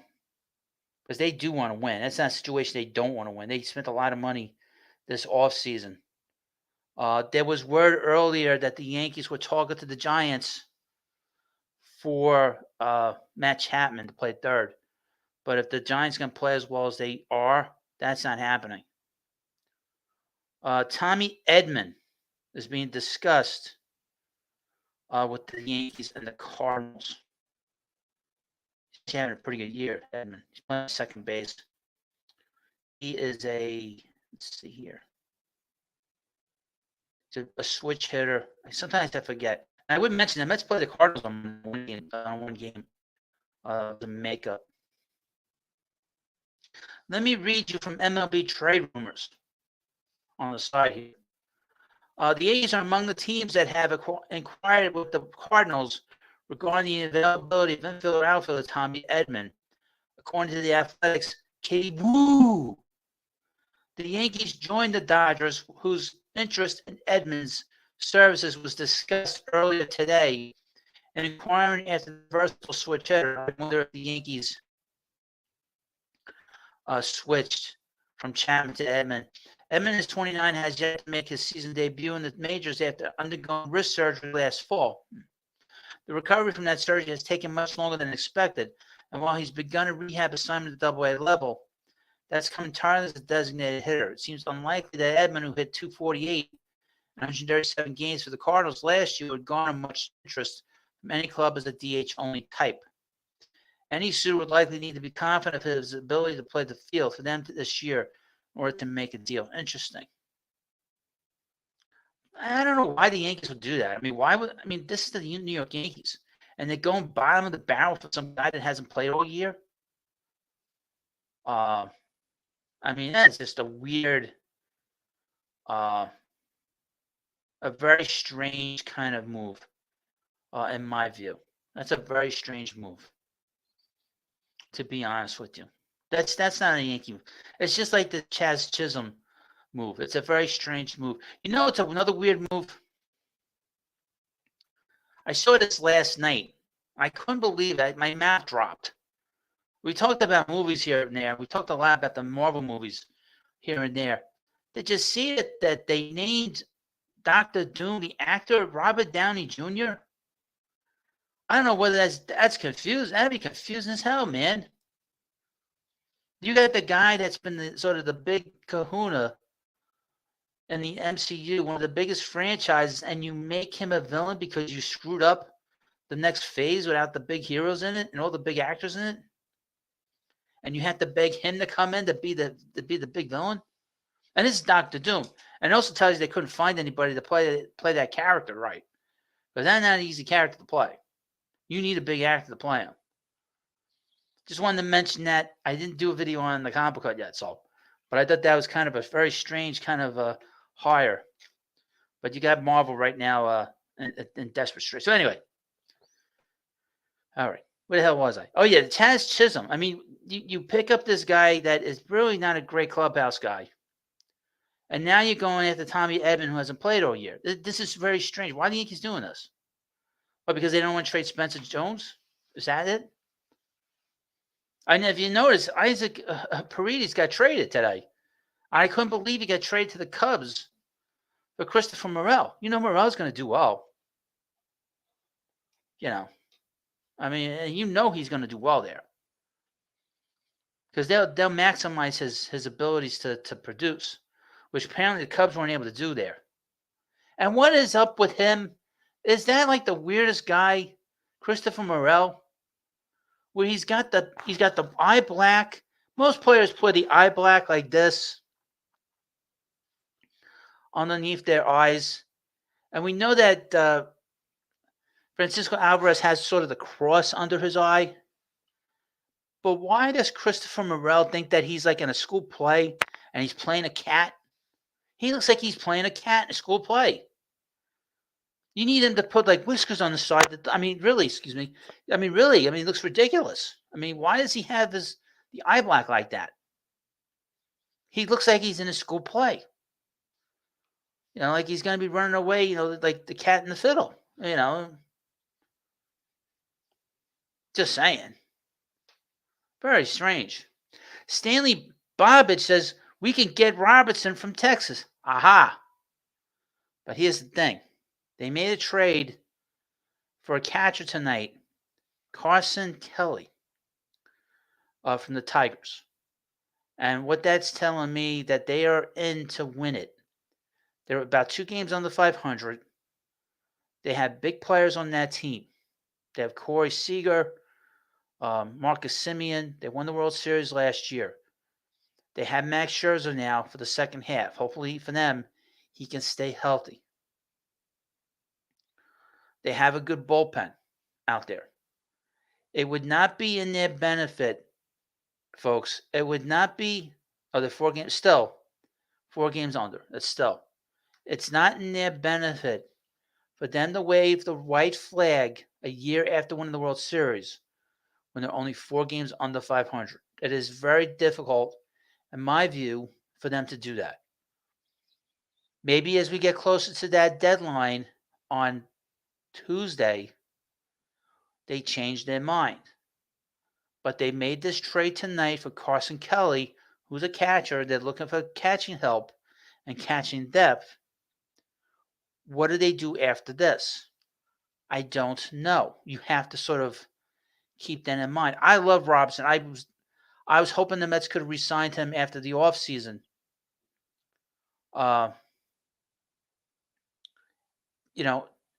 Speaker 1: they do want to win. That's not a situation they don't want to win. They spent a lot of money this offseason. There was word earlier that the Yankees were talking to the Giants for Matt Chapman to play third. But if the Giants can play as well as they are, that's not happening. Tommy Edman is being discussed with the Yankees and the Cardinals. He's having a pretty good year, Edman. He's playing second base. He is let's see here. He's a switch hitter. Sometimes I forget. I would mention that Mets play the Cardinals on one game. The makeup. Let me read you from MLB Trade Rumors on the side here. The A's are among the teams that have inquired with the Cardinals regarding the availability of infielder outfielder Tommy Edman. According to the Athletics, Katie Woo. The Yankees joined the Dodgers, whose interest in Edman's services was discussed earlier today, and inquiring after the versatile switch hitter. I wonder if the Yankees switched from Chapman to Edman. Edman is 29, has yet to make his season debut in the majors after undergoing wrist surgery last fall. The recovery from that surgery has taken much longer than expected, and while he's begun a rehab assignment at the AA level, that's come entirely as a designated hitter. It seems unlikely that Edman, who hit 248 in 137 games for the Cardinals last year, would garner much interest from any club as a DH-only type. Any suitor would likely need to be confident of his ability to play the field for them this year in order to make a deal. Interesting. I don't know why the Yankees would do that. This is the New York Yankees, and they're going bottom of the barrel for some guy that hasn't played all year. That's just a weird, a very strange kind of move, in my view. That's a very strange move, to be honest with you. That's not a Yankee move. It's just like the Chaz Chisholm move. It's a very strange move. It's another weird move. I saw this last night. I couldn't believe it. My mouth dropped. We talked about movies here and there. We talked a lot about the Marvel movies here and there. Did you see it that they named Dr. Doom the actor Robert Downey Jr.? I don't know whether that's confusing. That'd be confusing as hell, man. You got the guy that's been the big kahuna in the MCU, one of the biggest franchises, and you make him a villain because you screwed up the next phase without the big heroes in it and all the big actors in it, and you have to beg him to come in to be the big villain. And this is Doctor Doom, and it also tells you they couldn't find anybody to play that character right, because that's not an easy character to play. You need a big actor to play him. Just wanted to mention that. I didn't do a video on the comic book yet, but I thought that was kind of a very strange kind of hire. But you got Marvel right now in desperate straits. So anyway, all right. Where the hell was I? Oh, yeah, Chaz Chisholm. You pick up this guy that is really not a great clubhouse guy, and now you're going after Tommy Edman, who hasn't played all year. This is very strange. Why do you think he's doing this? Well, because they don't want to trade Spencer Jones? Is that it? And if you notice, Isaac Paredes got traded today. I couldn't believe he got traded to the Cubs for Christopher Morel. Morel's going to do well. He's going to do well there, because they'll maximize his abilities to produce, which apparently the Cubs weren't able to do there. And what is up with him? Is that like the weirdest guy, Christopher Morel, where he's got the eye black? Most players play the eye black like this underneath their eyes, and we know that Francisco Alvarez has sort of the cross under his eye. But why does Christopher Morel think that he's like in a school play and he's playing a cat? He looks like he's playing a cat in a school play. You need him to put like whiskers on the side. Really, excuse me. Really, it looks ridiculous. Why does he have the eye black like that? He looks like he's in a school play. Like he's going to be running away, like the cat in the fiddle, Just saying. Very strange. Stanley Bobbage says, we can get Robertson from Texas. Aha. But here's the thing. They made a trade for a catcher tonight, Carson Kelly, from the Tigers. And what that's telling me, that they are in to win it. They're about 2 games under 500. They have big players on that team. They have Corey Seager, Marcus Semien. They won the World Series last year. They have Max Scherzer now for the second half. Hopefully for them, he can stay healthy. They have a good bullpen out there. It would not be in their benefit, folks. It would not be. They're 4 games still. 4 games under. That's still. It's not in their benefit for them to wave the white flag a year after winning the World Series when they're only 4 games under 500. It is very difficult, in my view, for them to do that. Maybe as we get closer to that deadline on Tuesday, they change their mind. But they made this trade tonight for Carson Kelly, who's a catcher, they're looking for catching help and catching depth. What do they do after this? I don't know. You have to sort of keep that in mind. I love Robinson. I was hoping the Mets could have re-signed him after the offseason.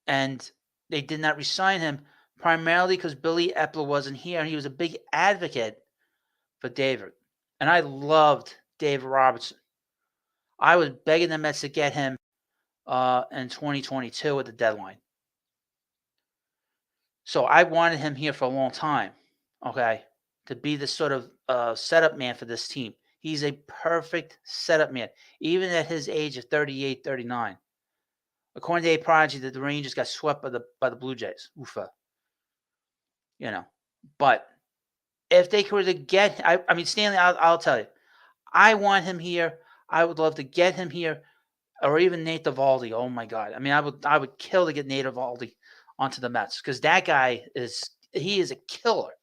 Speaker 1: And they did not re-sign him primarily because Billy Epler wasn't here, and he was a big advocate for David. And I loved David Robertson. I was begging the Mets to get him in 2022 at the deadline. So I wanted him here for a long time, okay, to be the sort of setup man for this team. He's a perfect setup man, even at his age of 38, 39. According to A Prodigy, that the Rangers got swept by the Blue Jays. Oofa. But if they were to get, I mean, Stanley, I'll tell you, I want him here. I would love to get him here, or even Nate Eovaldi. Oh my God! I mean, I would kill to get Nate Eovaldi onto the Mets because that guy is a killer.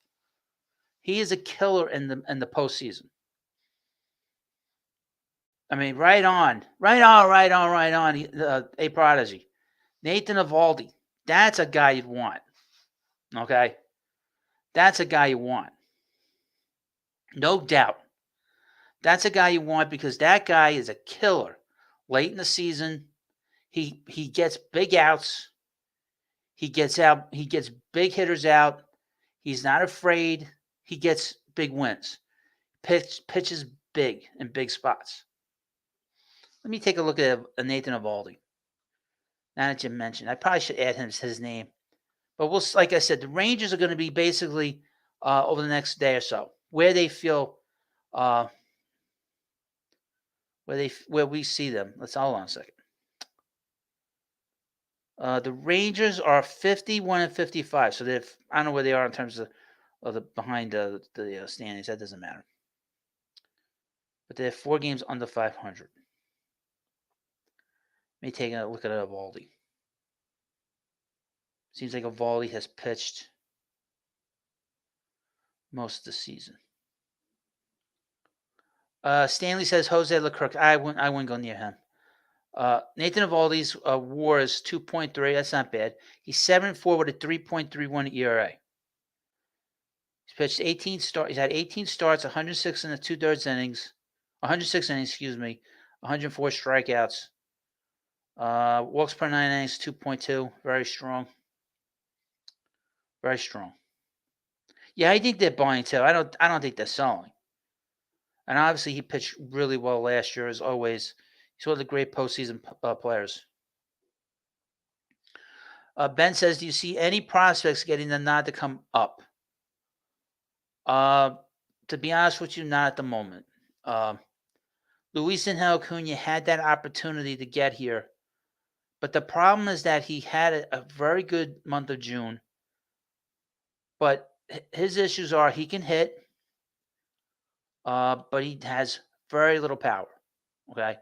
Speaker 1: He is a killer in the postseason. I mean, right on. A Prodigy, Nathan Eovaldi. That's a guy you'd want. Okay, that's a guy you want. No doubt. That's a guy you want because that guy is a killer. Late in the season, he gets big outs. He gets big hitters out. He's not afraid. He gets big wins. Pitches big in big spots. Let me take a look at Nathan Eovaldi. Now that you mentioned, I probably should add his name. But like I said, the Rangers are going to be basically over the next day or so where they feel where we see them. Let's hold on a second. The Rangers are 51 and 55, so I don't know where they are in terms of the behind the standings. That doesn't matter. But they have 4 games under 500. Let me take a look at Eovaldi. Seems like Eovaldi has pitched most of the season. Stanley says Jose Leclerc. I wouldn't go near him. Nathan Eovaldi's WAR is 2.3. That's not bad. He's 7-4 with a 3.31 ERA. He's pitched 18 starts. He's had 18 starts, 106 in the 2/3 innings, 106 innings, 104 strikeouts. Walks per 9 innings, 2.2. Very strong. Very strong. Yeah, I think they're buying too. I don't think they're selling. And obviously, he pitched really well last year, as always. He's one of the great postseason players. Ben says, do you see any prospects getting the nod to come up? To be honest with you, not at the moment. Luis Angel Acuna had that opportunity to get here. But the problem is that he had a very good month of June. But his issues are he can hit, but he has very little power. Okay?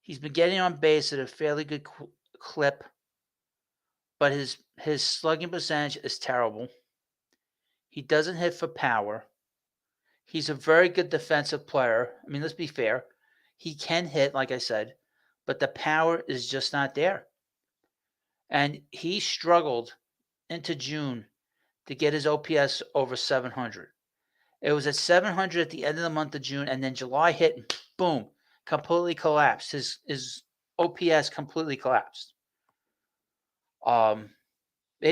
Speaker 1: He's been getting on base at a fairly good clip, but his slugging percentage is terrible. He doesn't hit for power. He's a very good defensive player. I mean, let's be fair. He can hit, like I said, but the power is just not there. And he struggled into June to get his OPS over 700. It was at 700 at the end of the month of June, and then July hit, and boom, completely collapsed. His OPS completely collapsed. A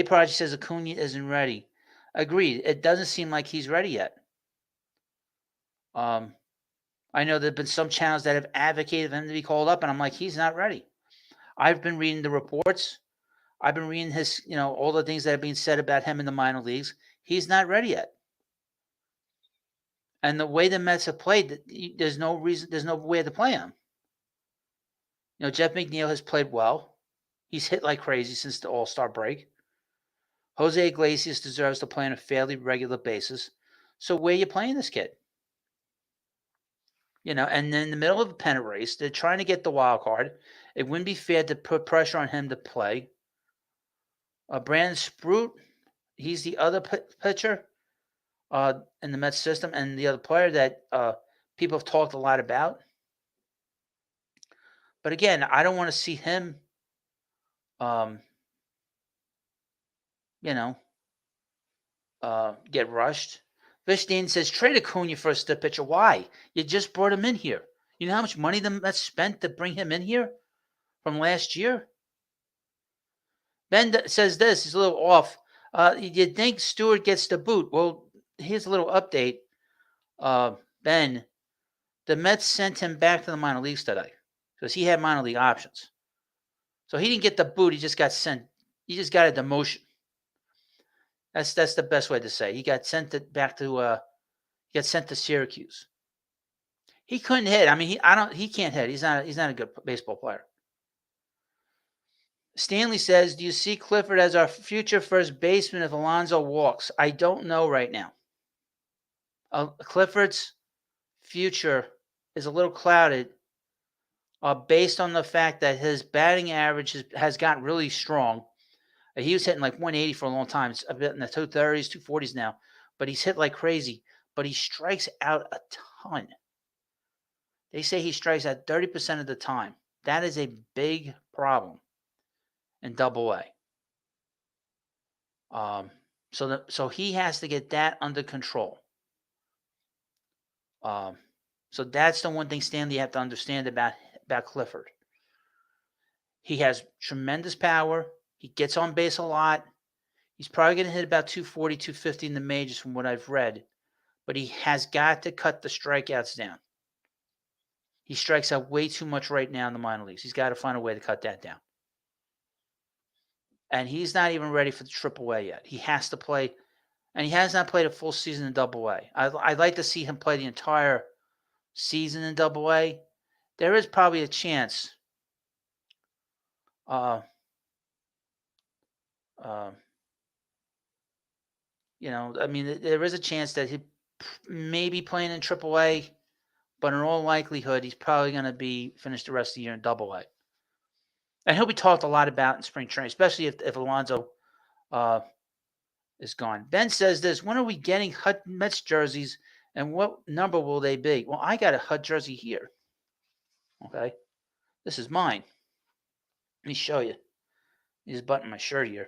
Speaker 1: Project says Acuna isn't ready. Agreed. It doesn't seem like he's ready yet. I know there have been some channels that have advocated for him to be called up, and I'm like, he's not ready. I've been reading the reports. I've been reading his, all the things that have been said about him in the minor leagues. He's not ready yet. And the way the Mets have played, there's no way to play him. Jeff McNeil has played well. He's hit like crazy since the All-Star break. Jose Iglesias deserves to play on a fairly regular basis. So where are you playing this kid? And then in the middle of a pennant race, they're trying to get the wild card. It wouldn't be fair to put pressure on him to play. Brandon Sprout, he's the other pitcher. in the Mets system, and the other player that people have talked a lot about. But again, I don't want to see him, um, you know, get rushed. Vishdean says trade Acuna for a stud pitcher. Why? You just brought him in here. You know how much money the Mets spent to bring him in here from last year? Ben says this. He's a little off. You think Stewart gets the boot? Well, here's a little update. Ben, the Mets sent him back to the minor leagues today because he had minor league options. So he didn't get the boot. He just got sent. He just got a demotion. That's the best way to say. He got sent back to he got sent to Syracuse. He couldn't hit. I mean, he can't hit. He's not a good baseball player. Stanley says, "Do you see Clifford as our future first baseman if Alonso walks?" I don't know right now. Clifford's future is a little clouded based on the fact that his batting average has gotten really strong. He was hitting like 180 for a long time. It's a bit in the 230s, 240s now, but he's hit like crazy. But he strikes out a ton. They say he strikes out 30% of the time. That is a big problem in Double A. So he has to get that under control. So that's the one thing, Stanley, you have to understand about Clifford. He has tremendous power. He gets on base a lot. He's probably going to hit about 240, 250 in the majors from what I've read. But he has got to cut the strikeouts down. He strikes out way too much right now in the minor leagues. He's got to find a way to cut that down. And he's not even ready for the AAA yet. He has to play, and he has not played a full season in AA. I'd like to see him play the entire season in AA. There is probably a chance. I mean, there is a chance that he may be playing in AAA, but in all likelihood, he's probably going to be finished the rest of the year in AA. And he'll be talked a lot about in spring training, especially if Alonso is gone. Ben says this: when are we getting HUD Mets jerseys, and what number will they be? Well, I got a HUD jersey here. Okay, this is mine. Let me show you. Just button my shirt here.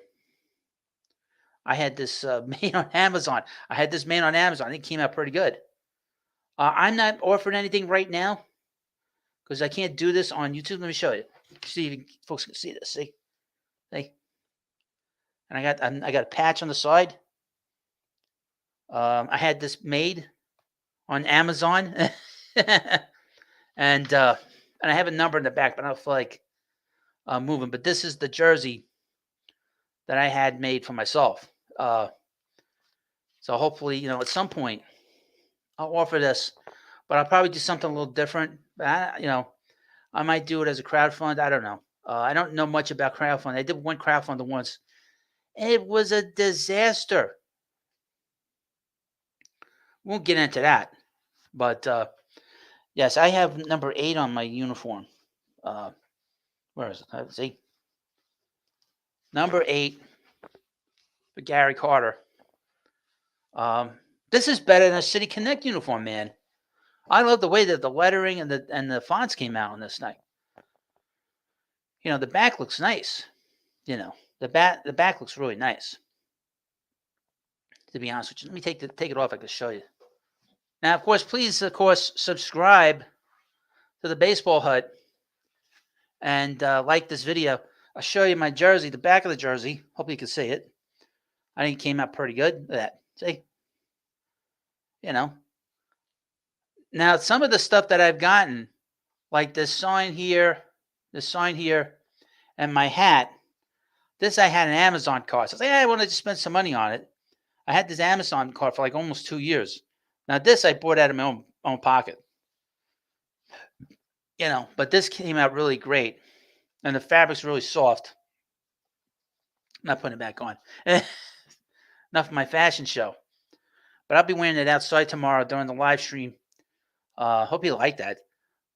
Speaker 1: I had this made on Amazon. It came out pretty good. I'm not offering anything right now because I can't do this on YouTube. Let me show you. See if you folks can see this. See? And I got a patch on the side. I had this made on Amazon, and I have a number in the back, but I don't feel like moving. But this is the jersey that I had made for myself. So hopefully, at some point, I'll offer this, but I'll probably do something a little different. I might do it as a crowdfund. I don't know. I don't know much about crowdfund. I did one crowdfund once. It was a disaster. Won't get into that, but yes, I have number 8 on my uniform. Where is it? Let's see. Number 8 for Gary Carter. This is better than a City Connect uniform, man. I love the way that the lettering and the fonts came out on this night. The back looks nice. The back looks really nice. To be honest with you, let me take it off. I can show you. Now, of course, please, subscribe to the Baseball Hut and like this video. I'll show you my jersey, the back of the jersey. Hope you can see it. I think it came out pretty good. Look at that. See? Now, some of the stuff that I've gotten, like this sign here, and my hat, this I had an Amazon card. So I was like, I wanted to spend some money on it. I had this Amazon card for like almost 2 years. Now, this I bought out of my own pocket. But this came out really great. And the fabric's really soft. I'm not putting it back on. Enough of my fashion show. But I'll be wearing it outside tomorrow during the live stream. Hope you like that.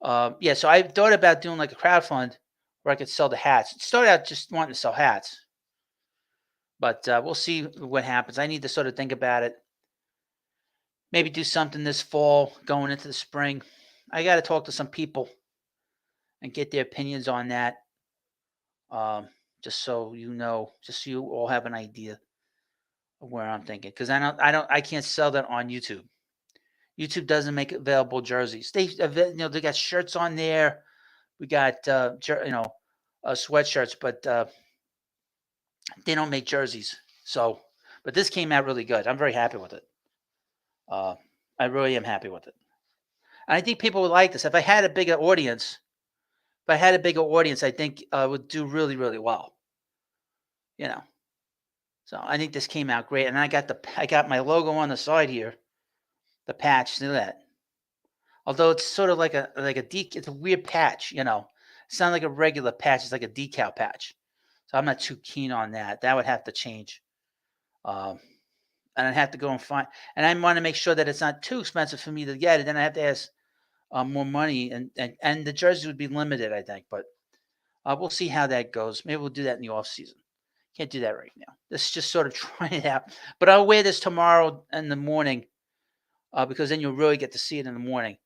Speaker 1: So I thought about doing like a crowdfund where I could sell the hats. It started out just wanting to sell hats. But we'll see what happens. I need to sort of think about it. maybe do something this fall going into the spring. I got to talk to some people and get their opinions on that. Just so you know, just so you all have an idea of where I'm thinking, because I can't sell that on YouTube. YouTube doesn't make available jerseys. They got shirts on there. We got sweatshirts, but they don't make jerseys. So, but this came out really good. I'm very happy with it. I really am happy with it. And I think people would like this. If I had a bigger audience, I think I would do really, really well. So I think this came out great. And I got my logo on the side here, the patch. See that? Although it's sort of like it's a weird patch. It's not like a regular patch. It's like a decal patch. So I'm not too keen on that. That would have to change. And I'd have to go and find. And I want to make sure that it's not too expensive for me to get it. Then I have to ask more money, and the jerseys would be limited, I think. But we'll see how that goes. Maybe we'll do that in the off season. Can't do that right now. This is just sort of trying it out. But I'll wear this tomorrow in the morning because then you'll really get to see it in the morning.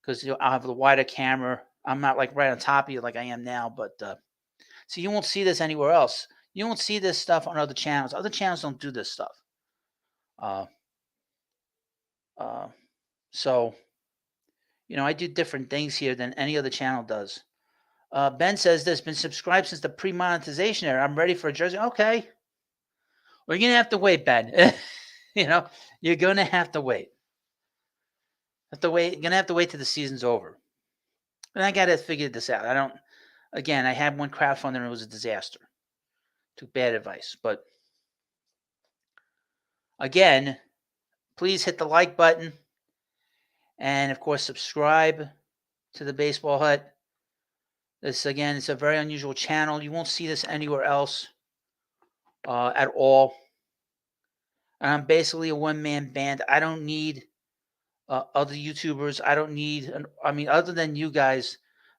Speaker 1: Because I'll have the wider camera. I'm not like right on top of you like I am now. But so you won't see this anywhere else. You won't see this stuff on other channels. Other channels don't do this stuff. So, I do different things here than any other channel does. Ben says this, been subscribed since the pre-monetization era. I'm ready for a jersey. Okay. Well, you're going to have to wait, Ben. You're going to have to wait. You're going to have to wait till the season's over. And I got to figure this out. I had one crowdfunder and it was a disaster. Took bad advice. But again, please hit the like button. And of course, subscribe to the Baseball Hut. This, again, it's a very unusual channel. You won't see this anywhere else at all. And I'm basically a one-man band. I don't need other YouTubers. I don't need, other than you guys,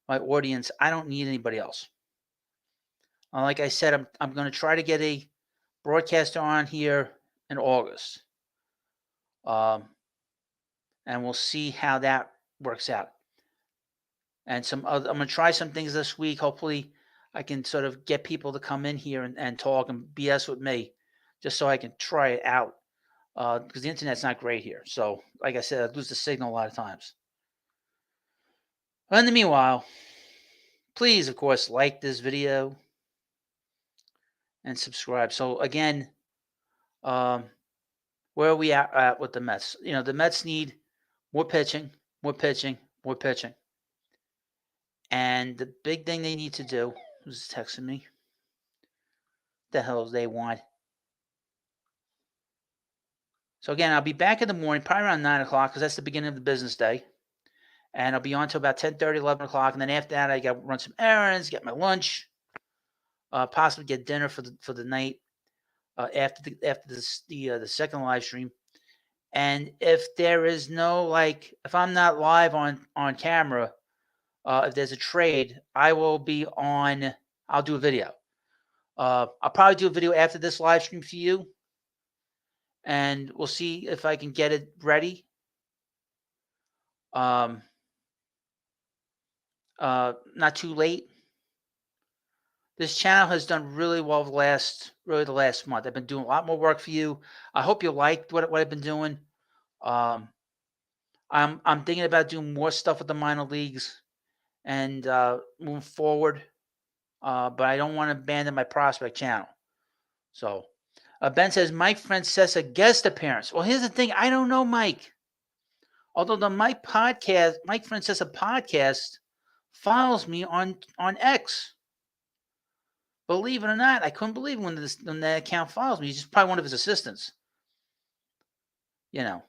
Speaker 1: my audience, I don't need anybody else. Like I said, I'm going to try to get a broadcaster on here in August. And we'll see how that works out. And I'm going to try some things this week. Hopefully, I can sort of get people to come in here and talk and BS with me, just so I can try it out. Because the internet's not great here. So, like I said, I lose the signal a lot of times. But in the meanwhile, please, of course, like this video and subscribe. So, again, where are we at with the Mets? The Mets need more pitching. And the big thing they need to do, who's texting me? What the hell do they want? So again, I'll be back in the morning, probably around 9 o'clock, because that's the beginning of the business day. And I'll be on till about 10:30, 11 o'clock. And then after that, I got to run some errands, get my lunch, possibly get dinner for the night after the second live stream. And if there is no, if I'm not live on camera, if there's a trade, I'll do a video. I'll probably do a video after this live stream for you. And we'll see if I can get it ready. Not too late. This channel has done really well the last month. I've been doing a lot more work for you. I hope you liked what I've been doing. I'm thinking about doing more stuff with the minor leagues and moving forward. But I don't want to abandon my prospect channel. So Ben says Mike Francesa guest appearance. Well, here's the thing. I don't know Mike. Although the Mike Francesa podcast follows me on X. Believe it or not, I couldn't believe when that account follows me. He's just probably one of his assistants. I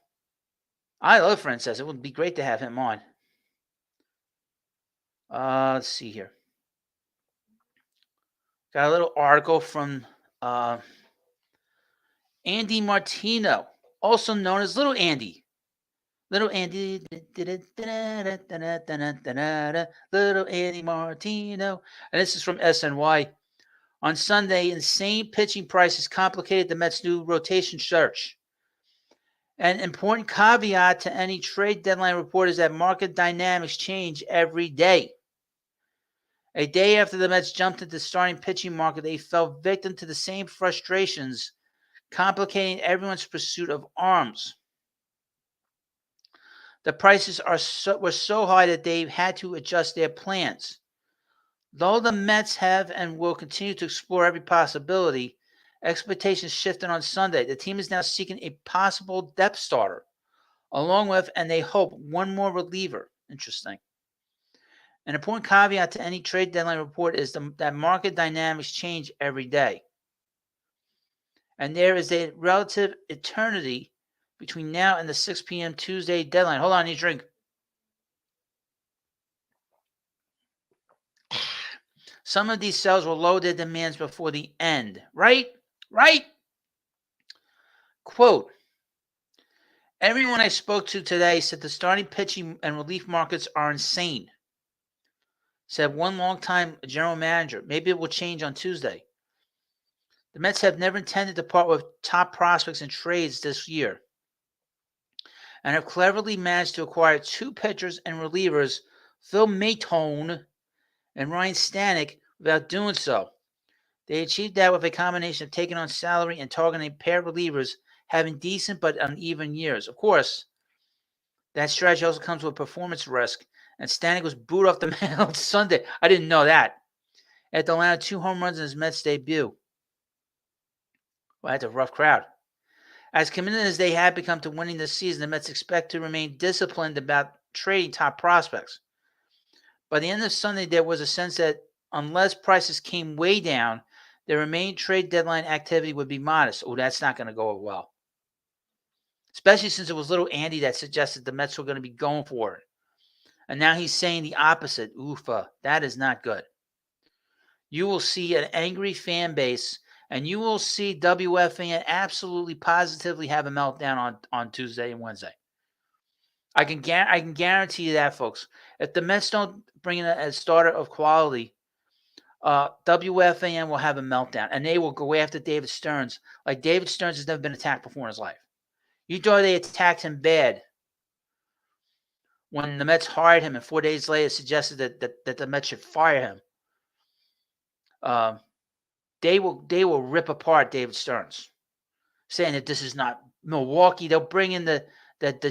Speaker 1: love Francesa. It would be great to have him on. Let's see here. Got a little article from Andy Martino, also known as Little Andy. Little Andy, Little Andy Martino. And this is from SNY. On Sunday, insane pitching prices complicated the Mets' new rotation search. An important caveat to any trade deadline report is that market dynamics change every day. A day after the Mets jumped into the starting pitching market, they fell victim to the same frustrations, complicating everyone's pursuit of arms. The prices were so high that they had to adjust their plans. Though the Mets have and will continue to explore every possibility, expectations shifted on Sunday. The team is now seeking a possible depth starter, along with, and they hope, one more reliever. Interesting. An important caveat to any trade deadline report is that market dynamics change every day. And there is a relative eternity between now and the 6 p.m. Tuesday deadline. Hold on, I need a drink. Some of these cells will lower their demands before the end. Right? Quote, everyone I spoke to today said the starting pitching and relief markets are insane, said one longtime general manager. Maybe it will change on Tuesday. The Mets have never intended to part with top prospects in trades this year and have cleverly managed to acquire two pitchers and relievers, Phil Maton and Ryan Stanek, without doing so. They achieved that with a combination of taking on salary and targeting a pair of relievers having decent but uneven years. Of course, that strategy also comes with performance risk, and Stanek was booed off the mound on Sunday. I didn't know that. After allowing 2 home runs in his Mets debut. Well, that's a rough crowd. As committed as they have become to winning this season, the Mets expect to remain disciplined about trading top prospects. By the end of Sunday, there was a sense that unless prices came way down, the remaining trade deadline activity would be modest. Oh, that's not going to go well. Especially since it was little Andy that suggested the Mets were going to be going for it. And now he's saying the opposite. Oofa, that is not good. You will see an angry fan base, and you will see WFAN absolutely positively have a meltdown on Tuesday and Wednesday. I can guarantee you that, folks. If the Mets don't bring in a starter of quality, WFAN will have a meltdown, and they will go after David Stearns like David Stearns has never been attacked before in his life. You thought they attacked him bad when the Mets hired him, and 4 days later suggested that the Mets should fire him. They will rip apart David Stearns, saying that this is not Milwaukee. They'll bring in the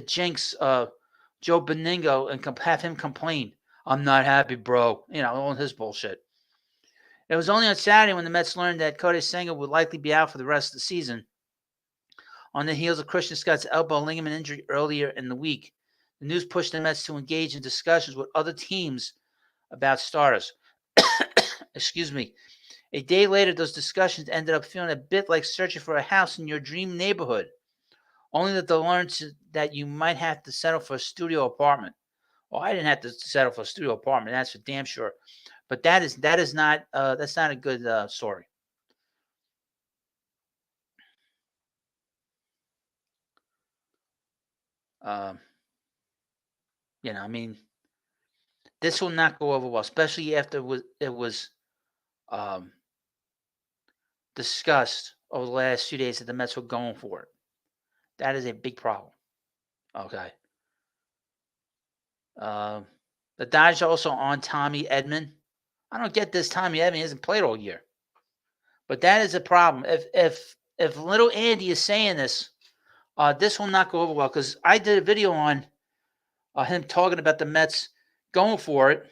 Speaker 1: jinx Joe Beningo and have him complain. I'm not happy, bro. All his bullshit. It was only on Saturday when the Mets learned that Kodai Senga would likely be out for the rest of the season, on the heels of Christian Scott's elbow ligament injury earlier in the week. The news pushed the Mets to engage in discussions with other teams about starters. Excuse me. A day later, those discussions ended up feeling a bit like searching for a house in your dream neighborhood, only that they learned that you might have to settle for a studio apartment. Well, I didn't have to settle for a studio apartment, that's for damn sure. But that's not a good story. This will not go over well, especially after it was discussed over the last few days that the Mets were going for it. That is a big problem. Okay. The Dodgers are also on Tommy Edman. I don't get this. Tommy Edman hasn't played all year, but that is a problem. If little Andy is saying this, this will not go over well, because I did a video on him talking about the Mets going for it,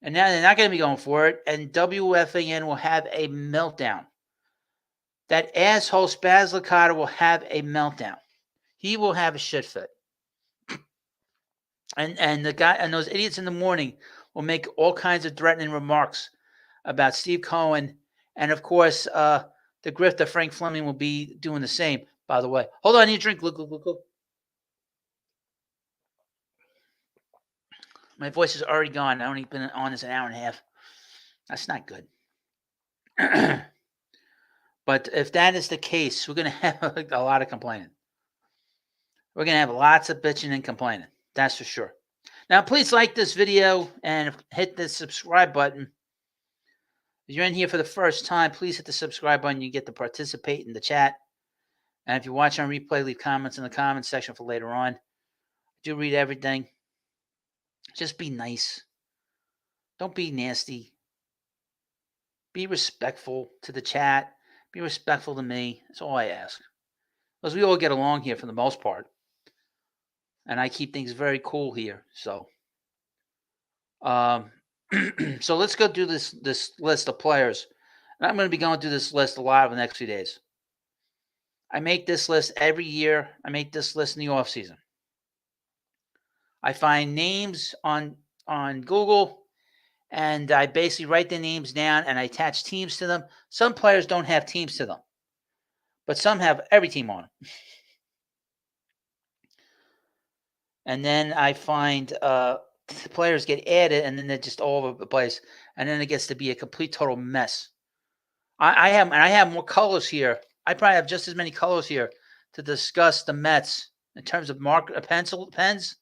Speaker 1: and now they're not going to be going for it, and WFAN will have a meltdown. That asshole Spaz Licata will have a meltdown. He will have a shit fit. And the guy and those idiots in the morning will make all kinds of threatening remarks about Steve Cohen, and of course, the grifter Frank Fleming will be doing the same. By the way, hold on, I need a drink. Look. My voice is already gone. I've only been on this an hour and a half. That's not good. But if that is the case, we're going to have a lot of complaining. We're going to have lots of bitching and complaining. That's for sure. Now, please like this video and hit the subscribe button. If you're in here for the first time, please hit the subscribe button. You get to participate in the chat. And if you watch on replay, leave comments in the comments section for later on. I do read everything. Just be nice. Don't be nasty. Be respectful to the chat. Be respectful to me. That's all I ask. Because we all get along here for the most part. And I keep things very cool here. So so let's go do this list of players. And I'm going to be going through this list a lot over the next few days. I make this list every year. I make this list in the off season. I find names on Google, and I basically write the names down and I attach teams to them. Some players don't have teams to them, but some have every team on them. And then I find the players get added, and then they're just all over the place, and then it gets to be a complete total mess. I have more colors here. I probably have just as many colors here to discuss the Mets in terms of pens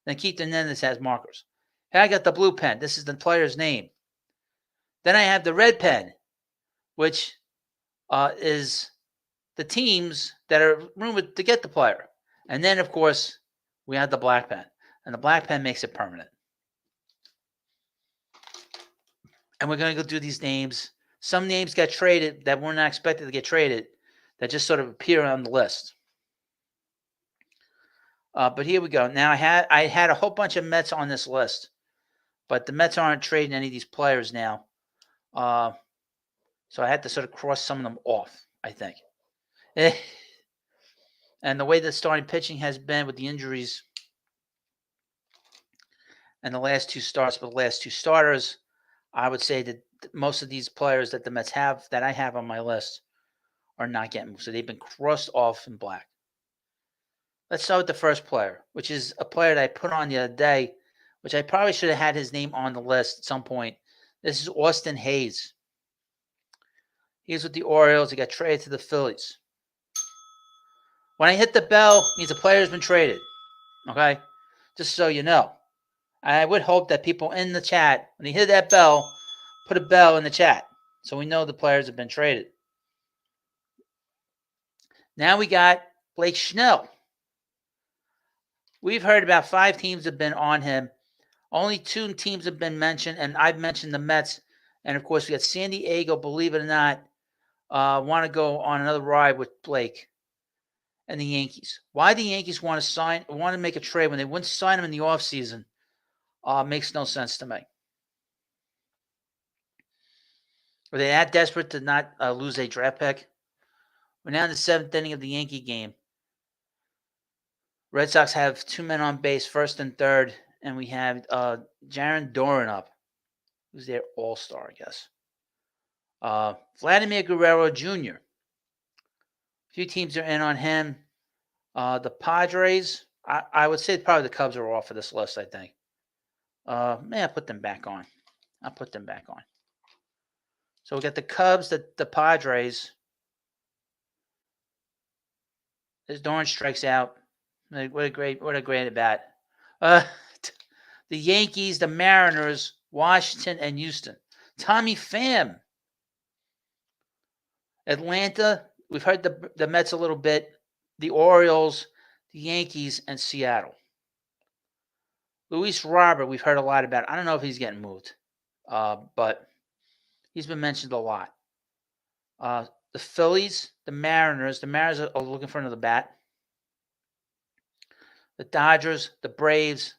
Speaker 1: than Keith Hernandez has markers. Here I got the blue pen. This is the player's name. Then I have the red pen, which is the teams that are rumored to get the player. And then, of course, we have the black pen. And the black pen makes it permanent. And we're going to go through these names. Some names got traded that were not expected to get traded, that just sort of appear on the list. But here we go. Now I had a whole bunch of Mets on this list, but the Mets aren't trading any of these players now. So I had to sort of cross some of them off, I think. And the way the starting pitching has been with the injuries and the last two starts, but the last two starters, I would say that most of these players that the Mets have, that I have on my list, are not getting moved. So they've been crossed off in black. Let's start with the first player, which is a player that I put on the other day, which I probably should have had his name on the list at some point. This is Austin Hayes. He's with the Orioles. He got traded to the Phillies. When I hit the bell, it means the player's been traded. Okay? Just so you know. I would hope that people in the chat, when they hit that bell, put a bell in the chat so we know the players have been traded. Now we got Blake Snell. We've heard about 5 teams have been on him. Only 2 teams have been mentioned, and I've mentioned the Mets. And, of course, we got San Diego, believe it or not, want to go on another ride with Blake and the Yankees. Why the Yankees want to make a trade when they wouldn't sign him in the offseason makes no sense to me. Were they that desperate to not lose a draft pick? We're now in the 7th inning of the Yankee game. Red Sox have 2 men on base, first and third, and we have Jaron Doran up, who's their all-star, I guess. Vladimir Guerrero Jr. A few teams are in on him. The Padres, I would say probably the Cubs are off of this list, I think. I'll put them back on. So we got the Cubs, the Padres. As Doran strikes out. What a great at bat. The Yankees, the Mariners, Washington, and Houston. Tommy Pham. Atlanta, we've heard the Mets a little bit. The Orioles, the Yankees, and Seattle. Luis Robert, we've heard a lot about. I don't know if he's getting moved, but he's been mentioned a lot. The Phillies, the Mariners. The Mariners are looking for another bat. The Dodgers, the Braves,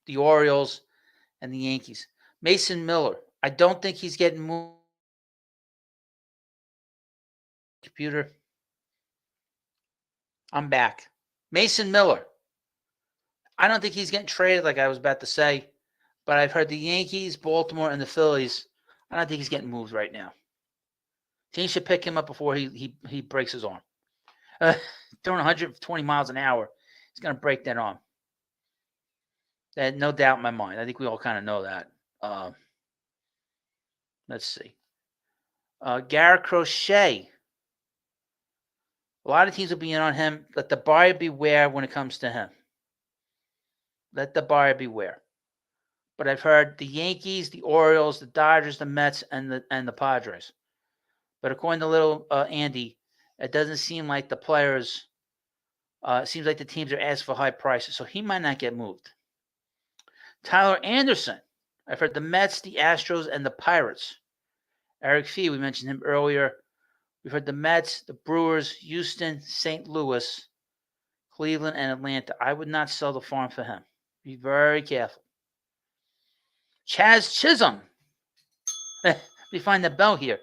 Speaker 1: the Orioles, and the Yankees. Mason Miller. I don't think he's getting moved. Computer. I'm back. Mason Miller. I don't think he's getting traded like I was about to say, but I've heard the Yankees, Baltimore, and the Phillies. I don't think he's getting moved right now. Teams should pick him up before he breaks his arm. Throwing 120 miles an hour, he's going to break that arm. That no doubt in my mind. I think we all kind of know that. Let's see. Garrett Crochet. A lot of teams will be in on him. Let the buyer beware when it comes to him. Let the buyer beware. But I've heard the Yankees, the Orioles, the Dodgers, the Mets, and the Padres. But according to little Andy, It doesn't seem like the players. It seems like the teams are asking for high prices, so he might not get moved. Tyler Anderson. I've heard the Mets, the Astros, and the Pirates. Eric Fee, we mentioned him earlier. We've heard the Mets, the Brewers, Houston, St. Louis, Cleveland, and Atlanta. I would not sell the farm for him. Be very careful. Chaz Chisholm. Let me find the bell here.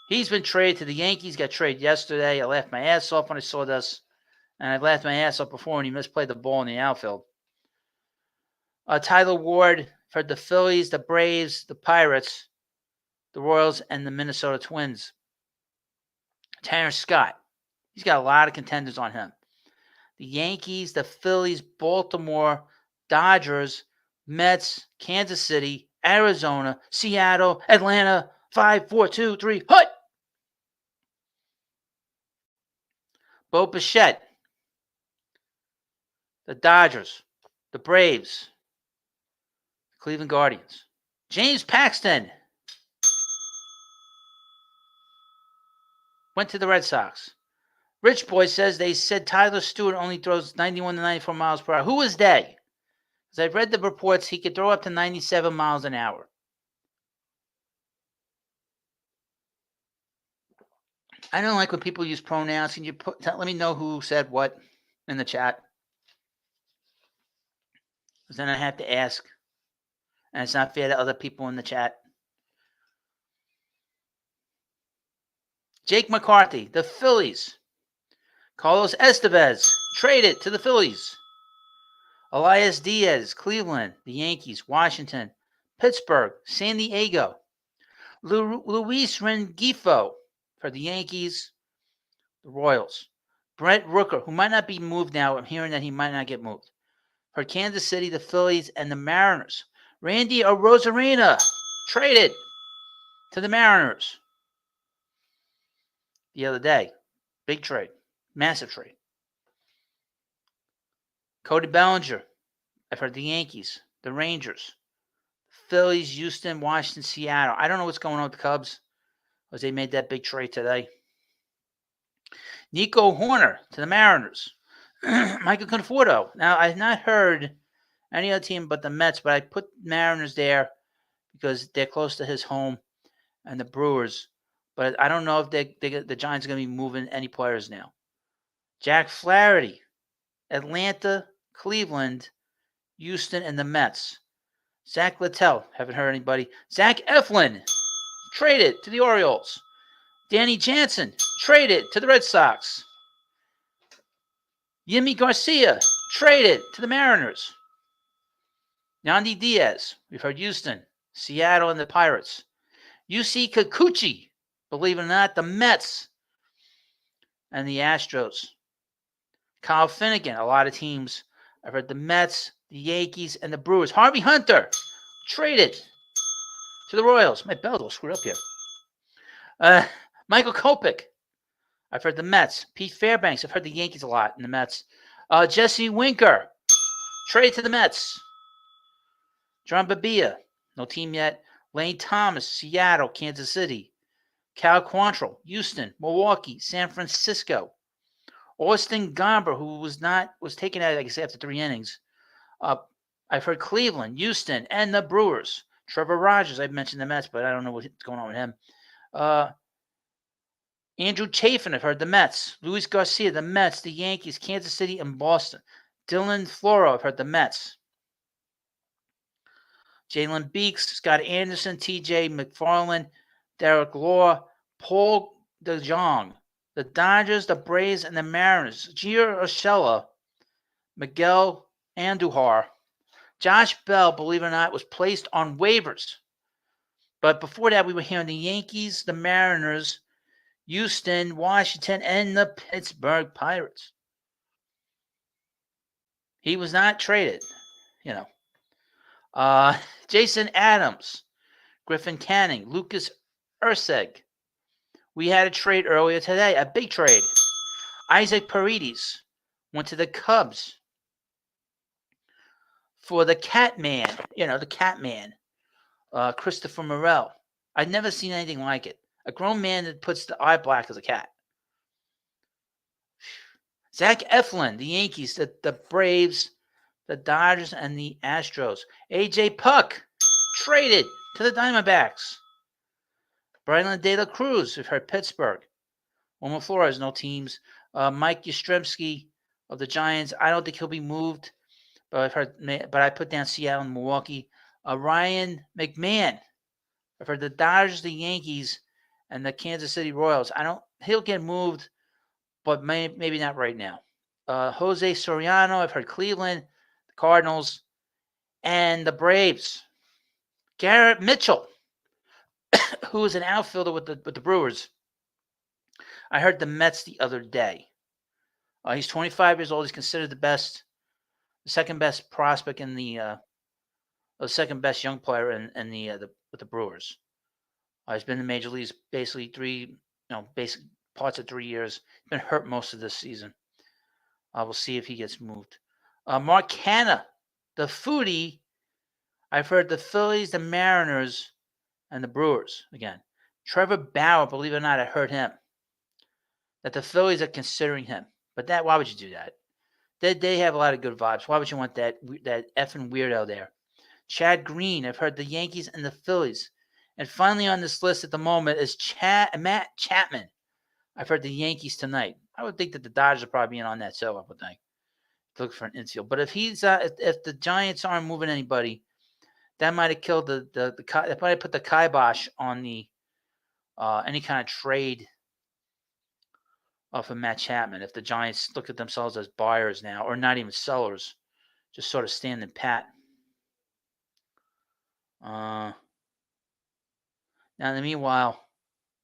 Speaker 1: He's been traded to the Yankees. Got traded yesterday. I laughed my ass off when I saw this. And I've laughed my ass off before when he misplayed the ball in the outfield. Tyler Ward for the Phillies, the Braves, the Pirates, the Royals, and the Minnesota Twins. Tanner Scott. He's got a lot of contenders on him. The Yankees, the Phillies, Baltimore, Dodgers, Mets, Kansas City, Arizona, Seattle, Atlanta. 5, 4, 2, 3, hut! Bo Bichette. The Dodgers, the Braves, the Cleveland Guardians. James Paxton went to the Red Sox. Rich Boy says they said Tyler Stewart only throws 91 to 94 miles per hour. Who is they? Because I've read the reports he could throw up to 97 miles an hour. I don't like when people use pronouns. Can you let me know who said what in the chat? Because then I have to ask. And it's not fair to other people in the chat. Jake McCarthy, the Phillies. Carlos Estevez, traded to the Phillies. Elias Diaz, Cleveland, the Yankees, Washington, Pittsburgh, San Diego. Luis Rengifo for the Yankees, the Royals. Brent Rooker, who might not be moved now. I'm hearing that he might not get moved. For Kansas City, the Phillies, and the Mariners. Randy Arozarena, traded to the Mariners the other day. Big trade. Massive trade. Cody Bellinger. I've heard the Yankees, the Rangers, Phillies, Houston, Washington, Seattle. I don't know what's going on with the Cubs because they made that big trade today. Nico Horner to the Mariners. Michael Conforto. Now, I've not heard any other team but the Mets, but I put Mariners there because they're close to his home and the Brewers. But I don't know if the Giants are going to be moving any players now. Jack Flaherty, Atlanta, Cleveland, Houston, and the Mets. Zach Littell, haven't heard anybody. Zach Eflin, traded to the Orioles. Danny Jansen, traded to the Red Sox. Yimi Garcia, traded to the Mariners. Yandy Diaz, we've heard Houston, Seattle, and the Pirates. UC Kikuchi, believe it or not, the Mets and the Astros. Kyle Finnegan, a lot of teams. I've heard the Mets, the Yankees, and the Brewers. Harvey Hunter, traded to the Royals. My bell's all screwed up here. Michael Kopech, I've heard the Mets. Pete Fairbanks, I've heard the Yankees a lot and the Mets. Jesse Winker, traded to the Mets. John Babia, no team yet. Lane Thomas, Seattle, Kansas City. Cal Quantrill, Houston, Milwaukee, San Francisco. Austin Gomber, who was taken out, I guess, after 3 innings. I've heard Cleveland, Houston, and the Brewers. Trevor Rogers, I've mentioned the Mets, but I don't know what's going on with him. Andrew Chafin, I've heard the Mets. Luis Garcia, the Mets, the Yankees, Kansas City, and Boston. Dylan Floro, I've heard the Mets. Jalen Beeks, Scott Anderson, TJ McFarland, Derek Law, Paul DeJong. The Dodgers, the Braves, and the Mariners. Gio Urshela, Miguel Andujar. Josh Bell, believe it or not, was placed on waivers. But before that, we were hearing the Yankees, the Mariners, Houston, Washington, and the Pittsburgh Pirates. He was not traded, Jason Adams, Griffin Canning, Lucas Urseg. We had a trade earlier today, a big trade. Isaac Paredes went to the Cubs for the Catman, Christopher Morel. I've never seen anything like it. A grown man that puts the eye black as a cat. Zach Eflin, the Yankees, the Braves, the Dodgers, and the Astros. AJ Puck traded to the Diamondbacks. Brylan De La Cruz, we've heard Pittsburgh. Wilmer Flores, no teams. Mike Yastrzemski of the Giants. I don't think he'll be moved, but I put down Seattle and Milwaukee. Ryan McMahon. I've heard the Dodgers, the Yankees, and the Kansas City Royals. He'll get moved, but maybe not right now. Jose Soriano. I've heard Cleveland, the Cardinals, and the Braves. Garrett Mitchell, who is an outfielder with the Brewers. I heard the Mets the other day. He's 25 years old. He's considered the second best prospect in the second best young player with the Brewers. He's been in the major leagues basically basic parts of 3 years. He's been hurt most of this season. We'll see if he gets moved. Mark Hanna, the foodie. I've heard the Phillies, the Mariners, and the Brewers again. Trevor Bauer, believe it or not, I heard him. That the Phillies are considering him. But why would you do that? They have a lot of good vibes. Why would you want that effing weirdo there? Chad Green, I've heard the Yankees and the Phillies. And finally on this list at the moment is Matt Chapman. I've heard the Yankees tonight. I would think that the Dodgers are probably in on that too, I would think. To look for an infield. But if the Giants aren't moving anybody, that might have killed that might have put the kibosh on the any kind of trade for Matt Chapman. If the Giants look at themselves as buyers now, or not even sellers, just sort of standing pat. Now, in the meanwhile,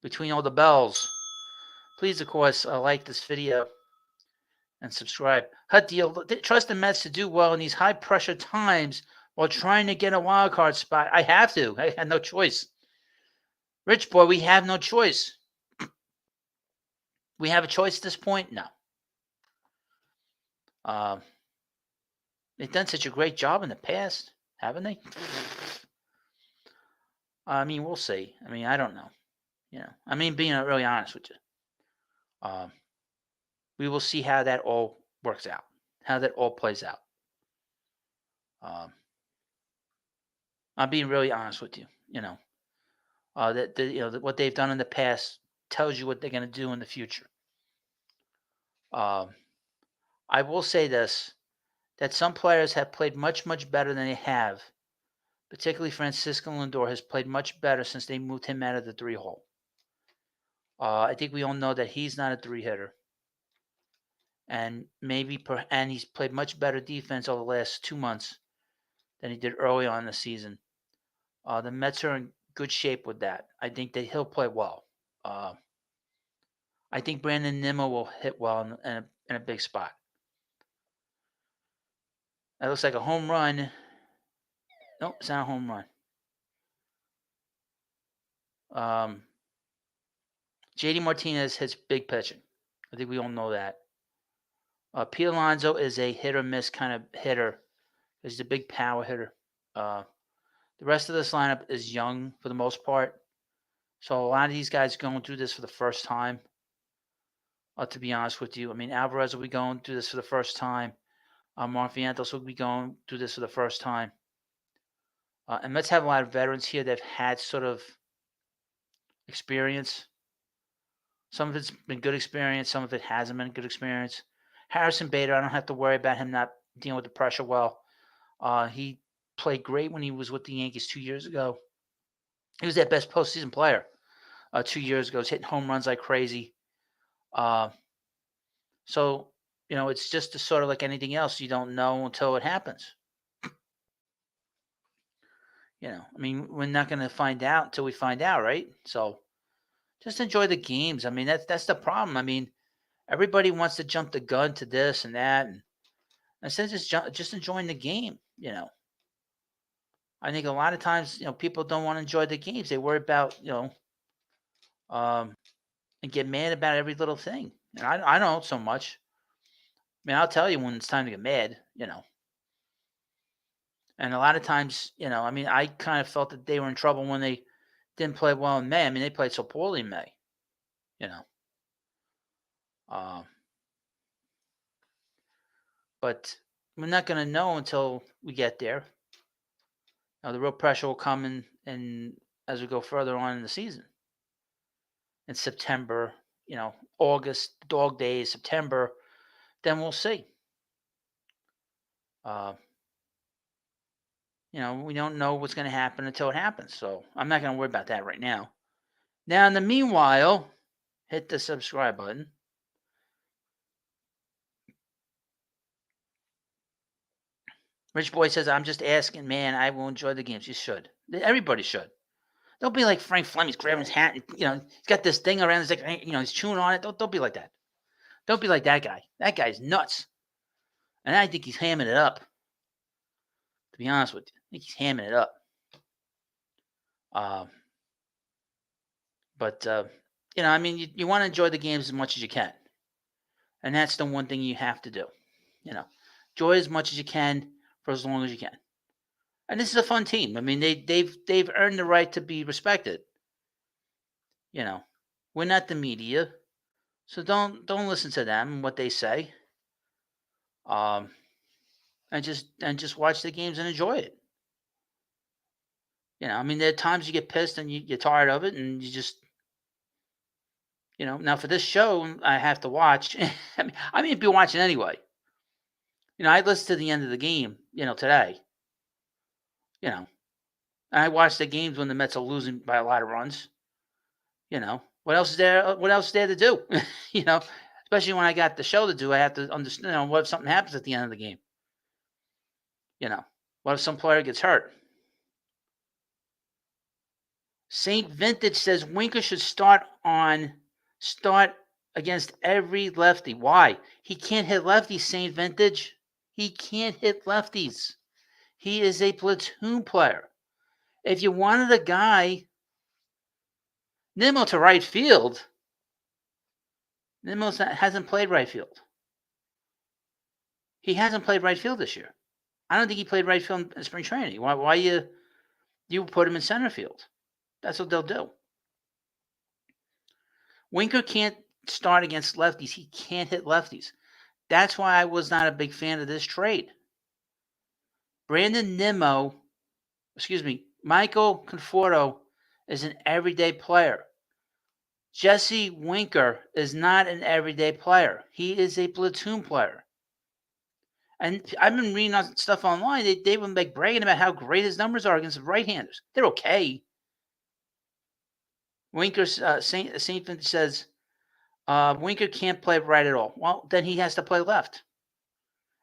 Speaker 1: between all the bells, please, of course, like this video and subscribe. Trust the Mets to do well in these high-pressure times while trying to get a wild card spot. I have to. I had no choice. Rich boy, we have no choice. We have a choice at this point? No. They've done such a great job in the past, haven't they? I mean, we'll see. I mean, I don't know. Being really honest with you. We will see how that all works out, how that all plays out. I'm being really honest with you. What they've done in the past tells you what they're going to do in the future. I will say this, that some players have played much, much better than they have. Particularly Francisco Lindor has played much better since they moved him out of the 3-hole. I think we all know that he's not a 3-hitter. And he's played much better defense over the last 2 months than he did early on in the season. The Mets are in good shape with that. I think that he'll play well. I think Brandon Nimmo will hit well in a big spot. That looks like a home run. Nope, it's not a home run. JD Martinez hits big pitching. I think we all know that. Pete Alonso is a hit or miss kind of hitter. He's a big power hitter. The rest of this lineup is young for the most part. So a lot of these guys are going through this for the first time. To be honest with you. I mean, Alvarez will be going through this for the first time. Mark Vientos will be going through this for the first time. And Mets have a lot of veterans here that have had sort of experience. Some of it's been good experience. Some of it hasn't been good experience. Harrison Bader, I don't have to worry about him not dealing with the pressure well. He played great when he was with the Yankees 2 years ago. He was their best postseason player 2 years ago. He's hitting home runs like crazy. So, it's just sort of like anything else. You don't know until it happens. We're not going to find out until we find out, right? So just enjoy the games. I mean, that's the problem. I mean, everybody wants to jump the gun to this and that. And instead of just enjoying the game, I think a lot of times, people don't want to enjoy the games. They worry about, and get mad about every little thing. And I don't so much. I mean, I'll tell you when it's time to get mad, And a lot of times, I kind of felt that they were in trouble when they didn't play well in May. I mean, they played so poorly in May. You know. But we're not going to know until we get there. Now, the real pressure will come in as we go further on in the season. In September, August, dog days, September, then we'll see. We don't know what's going to happen until it happens. So I'm not going to worry about that right now. Now, in the meanwhile, hit the subscribe button. Rich Boy says, I'm just asking, man, I will enjoy the games. You should. Everybody should. Don't be like Frank Fleming's grabbing his hat and, he's got this thing around his neck, he's chewing on it. Don't be like that. Don't be like that guy. That guy's nuts. And I think he's hamming it up. To be honest with you, I think he's hamming it up. But you want to enjoy the games as much as you can. And that's the one thing you have to do. Enjoy as much as you can for as long as you can. And this is a fun team. I mean, they've earned the right to be respected. We're not the media, so don't listen to them and what they say. And just watch the games and enjoy it. There are times you get pissed and you're tired of it, and you just, Now for this show, I have to watch. I mean, be watching anyway. I listened to the end of the game, today. And I watched the games when the Mets are losing by a lot of runs. What else is there? What else is there to do? Especially when I got the show to do, I have to understand. What if something happens at the end of the game? What if some player gets hurt? Saint Vintage says Winker should start against every lefty. Why? He can't hit lefties, Saint Vintage. He can't hit lefties. He is a platoon player. If you wanted a guy, Nimmo to right field, Nimmo hasn't played right field. He hasn't played right field this year. I don't think he played right field in spring training. Why you put him in center field? That's what they'll do. Winker can't start against lefties. He can't hit lefties. That's why I was not a big fan of this trade. Michael Conforto is an everyday player. Jesse Winker is not an everyday player. He is a platoon player. And I've been reading stuff online. They've been bragging about how great his numbers are against right-handers. They're okay. Winker's Saint Vincent says Winker can't play right at all. Well, then he has to play left,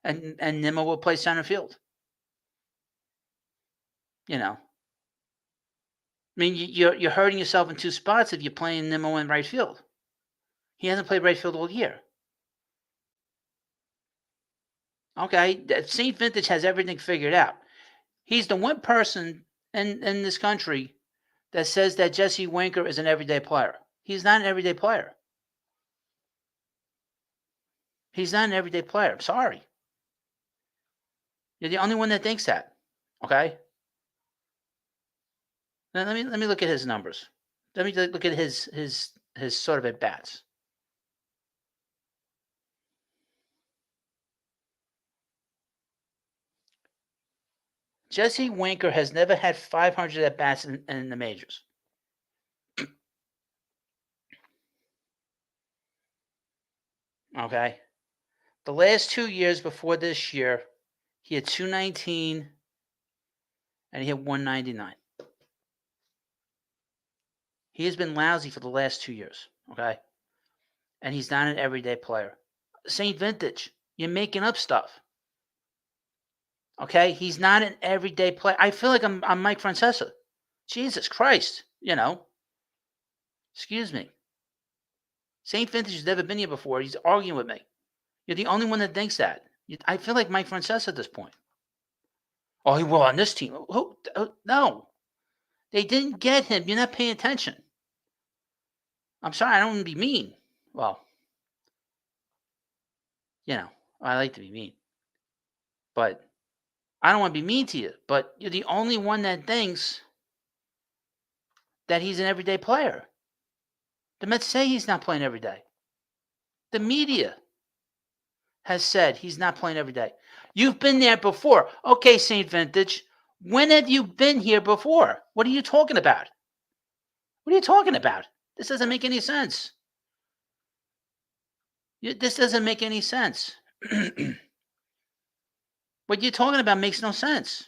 Speaker 1: and Nimmo will play center field. I mean, you're hurting yourself in two spots if you're playing Nimmo in right field. He hasn't played right field all year. Okay, Saint Vintage has everything figured out. He's the one person in this country that says that Jesse Winker is an everyday player. He's not an everyday player. He's not an everyday player. I'm sorry. You're the only one that thinks that. Okay? Now, let me look at his numbers. Let me look at his sort of at bats. Jesse Winker has never had 500 at bats in the majors. Okay? The last 2 years before this year, he had 219 and he had 199. He has been lousy for the last 2 years, okay? And he's not an everyday player. Saint Vintage, you're making up stuff. Okay? He's not an everyday player. I feel like I'm Mike Francesa. Jesus Christ, Excuse me. Saint Vintage has never been here before. He's arguing with me. You're the only one that thinks that. I feel like Mike Francesa at this point. Oh, he will on this team. Who? No. They didn't get him. You're not paying attention. I'm sorry. I don't want to be mean. Well, I like to be mean. But I don't want to be mean to you. But you're the only one that thinks that he's an everyday player. The Mets say he's not playing every day. The media has said he's not playing every day. You've been there before. Okay, St. Vintage, when have you been here before? What are you talking about? What are you talking about? This doesn't make any sense. This doesn't make any sense. What you're talking about makes no sense.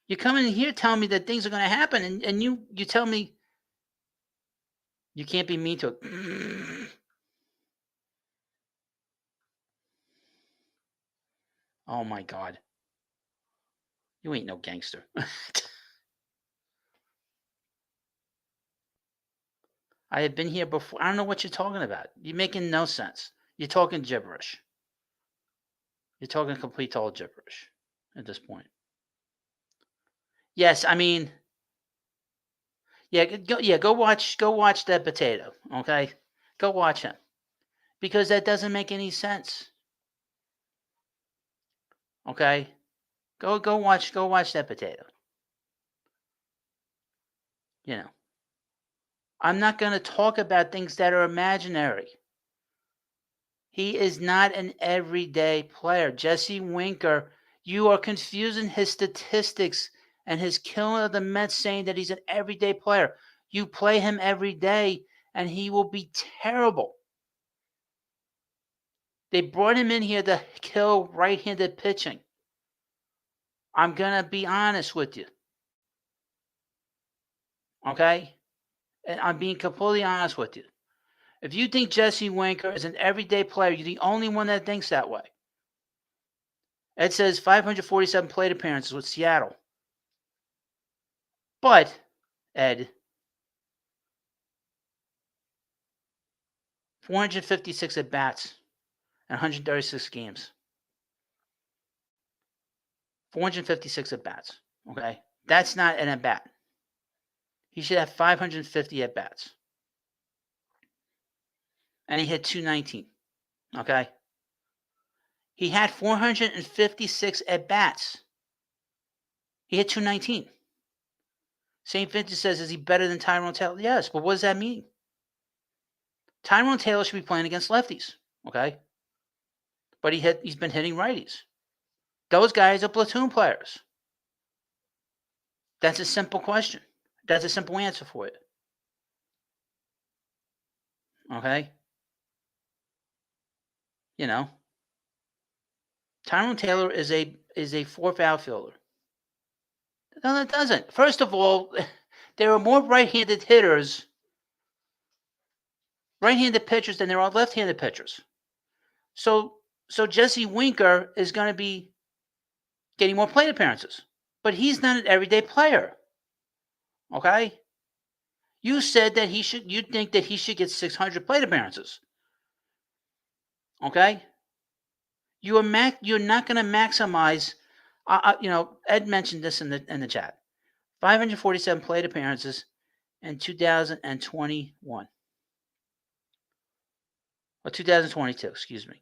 Speaker 1: You come in here telling me that things are going to happen, and you tell me you can't be mean to it. Oh my God. You ain't no gangster. I have been here before. I don't know what you're talking about. You're making no sense. You're talking gibberish. You're talking complete total gibberish at this point. Yes, I mean, go watch that potato, okay? Go watch him. Because that doesn't make any sense. Okay? Go watch that potato. You know. I'm not going to talk about things that are imaginary. He is not an everyday player. Jesse Winker, you are confusing his statistics and his killing of the Mets, saying that he's an everyday player. You play him every day, and he will be terrible. They brought him in here to kill right-handed pitching. I'm going to be honest with you. Okay? And I'm being completely honest with you. If you think Jesse Winker is an everyday player, you're the only one that thinks that way. It says 547 plate appearances with Seattle. But, Ed, 456 at-bats and 136 games. 456 at-bats, okay? That's not an at-bat. He should have 550 at-bats. And he hit 219, okay? He had 456 at-bats. He hit 219. St. Vincent says, is he better than Tyrone Taylor? Yes, but what does that mean? Tyrone Taylor should be playing against lefties, okay? But he's been hitting righties. Those guys are platoon players. That's a simple question. That's a simple answer for it. Okay? You know, Tyrone Taylor is a fourth outfielder. No, that doesn't. First of all, there are more right-handed hitters, right-handed pitchers than there are left-handed pitchers. So Jesse Winker is going to be getting more plate appearances, but he's not an everyday player. Okay? You said that you think that he should get 600 plate appearances. Okay? You're not going to maximize. Ed mentioned this in the chat. 547 plate appearances in 2021 or 2022. Excuse me.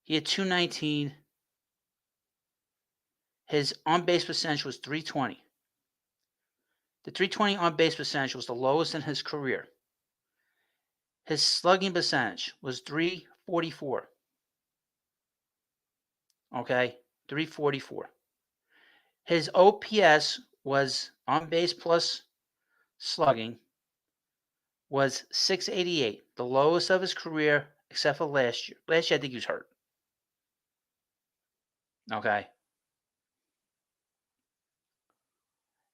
Speaker 1: He had 219. His on-base percentage was 320. The 320 on-base percentage was the lowest in his career. His slugging percentage was 344. Okay, 344. His OPS was on-base plus slugging was 688, the lowest of his career except for last year. Last year I think he was hurt. Okay.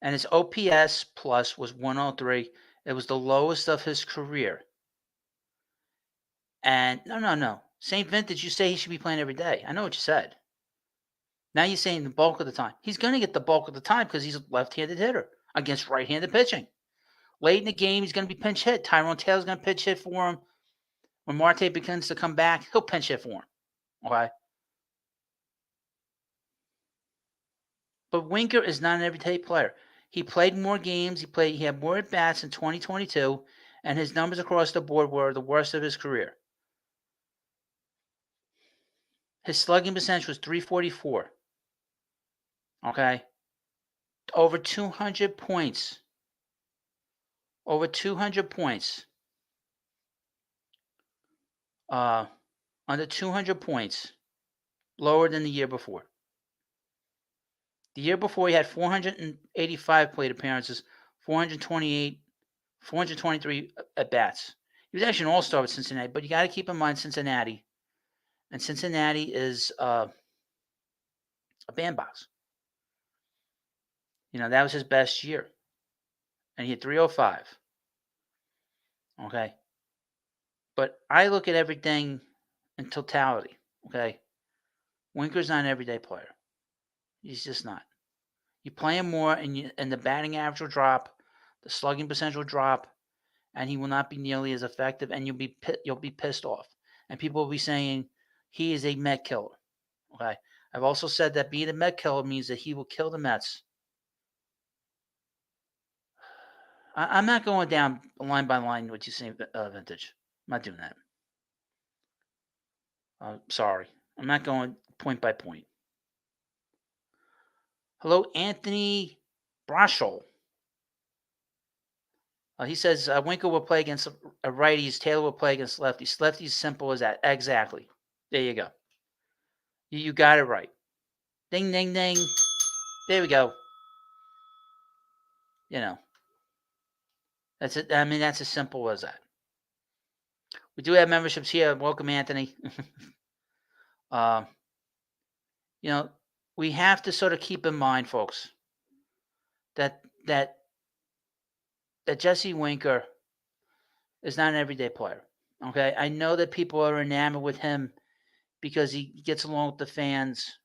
Speaker 1: And his OPS plus was 103. It was the lowest of his career. And no. St. Vintage, you say he should be playing every day. I know what you said. Now you're saying the bulk of the time. He's going to get the bulk of the time because he's a left-handed hitter against right-handed pitching. Late in the game, he's going to be pinch hit. Tyrone Taylor's going to pinch hit for him. When Marte begins to come back, he'll pinch hit for him. Okay? But Winker is not an everyday player. He played more games. He had more at-bats in 2022, and his numbers across the board were the worst of his career. His slugging percentage was 344. Okay? over 200 points. Over 200 points. Under 200 points. Lower than the year before. The year before, he had 485 plate appearances, 423 at bats. He was actually an all-star with Cincinnati, but you got to keep in mind Cincinnati. And Cincinnati is a bandbox. That was his best year. And he had 305. Okay. But I look at everything in totality. Okay. Winker's not an everyday player. He's just not. You play him more, and the batting average will drop, the slugging percentage will drop, and he will not be nearly as effective, and you'll be pissed off. And people will be saying he is a Met killer. Okay. I've also said that being a Met killer means that he will kill the Mets. I'm not going down line by line what you say, Vintage. I'm not doing that. Sorry. I'm not going point by point. Hello, Anthony Brashol. He says Winker will play against righties. Taylor will play against lefties. Lefties, simple as that. Exactly. There you go. You got it right. Ding, ding, ding. There we go. That's it. I mean, that's as simple as that. We do have memberships here. Welcome, Anthony. We have to sort of keep in mind, folks, that Jesse Winker is not an everyday player. Okay, I know that people are enamored with him because he gets along with the fans,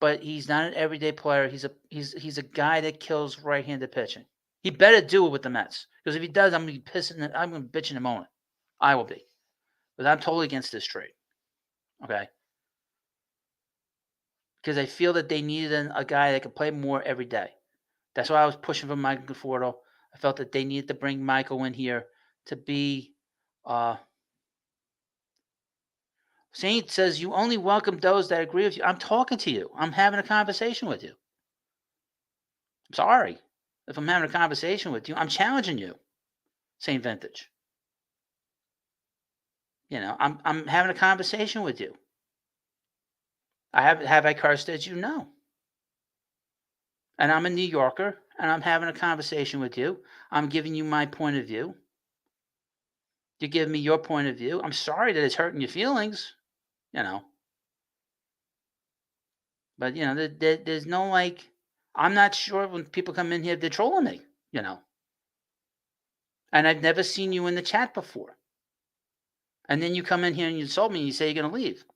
Speaker 1: but he's not an everyday player. He's a guy that kills right-handed pitching. He better do it with the Mets, because if he does, I'm gonna be pissing. I'm gonna bitch in a moment. I will be, but I'm totally against this trade. Okay, because I feel that they needed a guy that could play more every day. That's why I was pushing for Michael Conforto. I felt that they needed to bring Michael in here to be. Saint says you only welcome those that agree with you. I'm talking to you. I'm having a conversation with you. I'm sorry if I'm having a conversation with you. I'm challenging you, Saint Vintage. I'm having a conversation with you. Have I cursed at you? No. And I'm a New Yorker, and I'm having a conversation with you. I'm giving you my point of view. You give me your point of view. I'm sorry that it's hurting your feelings, But, there's no, I'm not sure when people come in here, they're trolling me, And I've never seen you in the chat before. And then you come in here and you insult me and you say you're going to leave.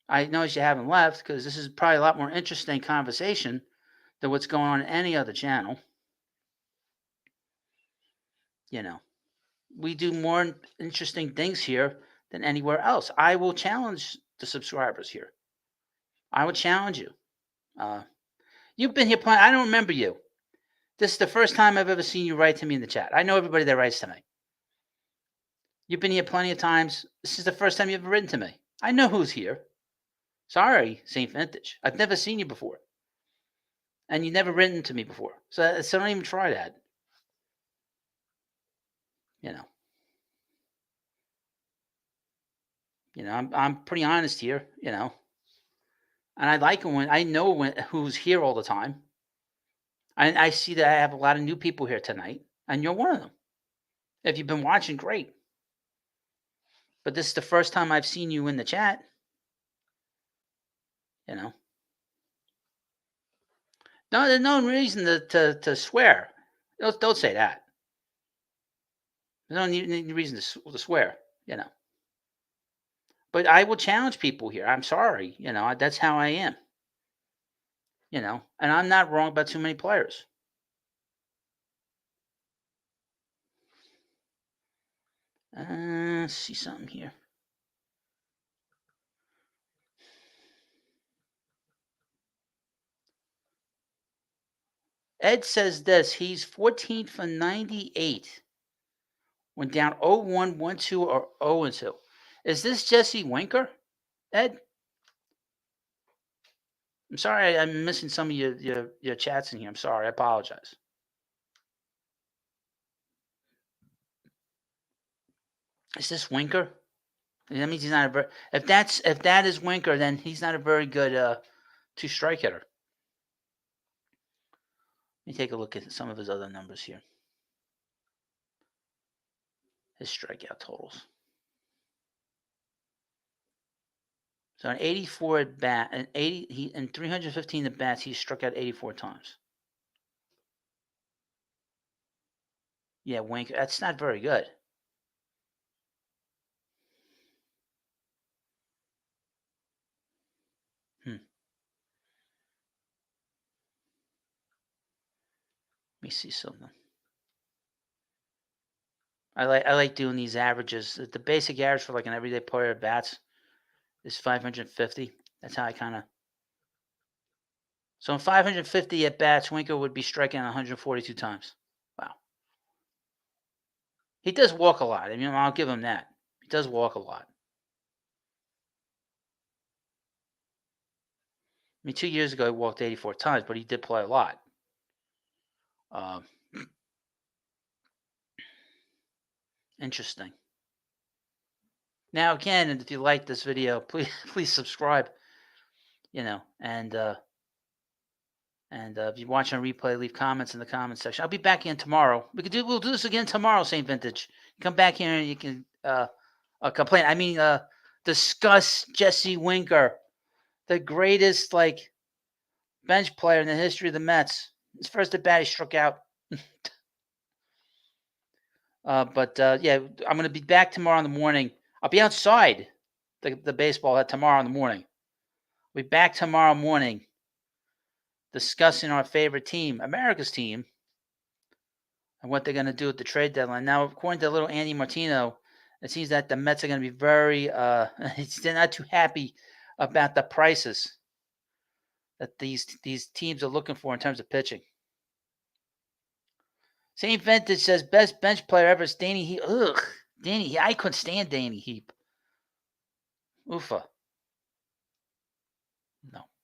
Speaker 1: I notice you haven't left because this is probably a lot more interesting conversation than what's going on in any other channel. We do more interesting things here than anywhere else. I will challenge the subscribers here. I will challenge you. You've been here playing. I don't remember you. This is the first time I've ever seen you write to me in the chat. I know everybody that writes to me. You've been here plenty of times. This is the first time you've ever written to me. I know who's here. Sorry, St. Vintage. I've never seen you before. And you've never written to me before. So don't even try that. I'm pretty honest here, And I like when I know who's here all the time. I see that I have a lot of new people here tonight, and you're one of them. If you've been watching, great. But this is the first time I've seen you in the chat. No, there's no reason to swear. Don't say that. There's no need reason to swear, But I will challenge people here. I'm sorry, that's how I am. And I'm not wrong about too many players. Let's see something here. Ed says this. He's 14 for 98. Went down 0-1, 1-2, or 0-2. Is this Jesse Winker, Ed? I'm sorry, I'm missing some of your chats in here. I'm sorry. I apologize. Is this Winker? That means he's not a very. If that is Winker, then he's not a very good two strike hitter. Let me take a look at some of his other numbers here. His strikeout totals. So an 84 at bat, and 315 at bats, he struck out 84 times. Yeah, Winker. That's not very good. Let me see something. I like doing these averages. The basic average for like an everyday player at bats is 550. That's how I kind of. So in 550 at bats, Winker would be striking 142 times. Wow. He does walk a lot. I mean, I'll give him that. He does walk a lot. I mean, 2 years ago he walked 84 times, but he did play a lot. Interesting. Now, again, if you like this video, please subscribe. And if you're watching a replay, leave comments in the comments section. I'll be back in tomorrow. We'll do this again tomorrow, St. Vintage. Come back here and you can complain. I mean, discuss Jesse Winker, the greatest bench player in the history of the Mets. His first at bat, he struck out. But yeah, I'm going to be back tomorrow in the morning. I'll be outside the baseball tomorrow in the morning. We'll be back tomorrow morning discussing our favorite team, America's team, and what they're going to do at the trade deadline. Now, according to little Andy Martino, it seems that the Mets are going to be very they're not too happy about the prices that these teams are looking for in terms of pitching. St. Vintage says best bench player ever is Danny Heap. Ugh, Danny. I couldn't stand Danny Heap. Oofa.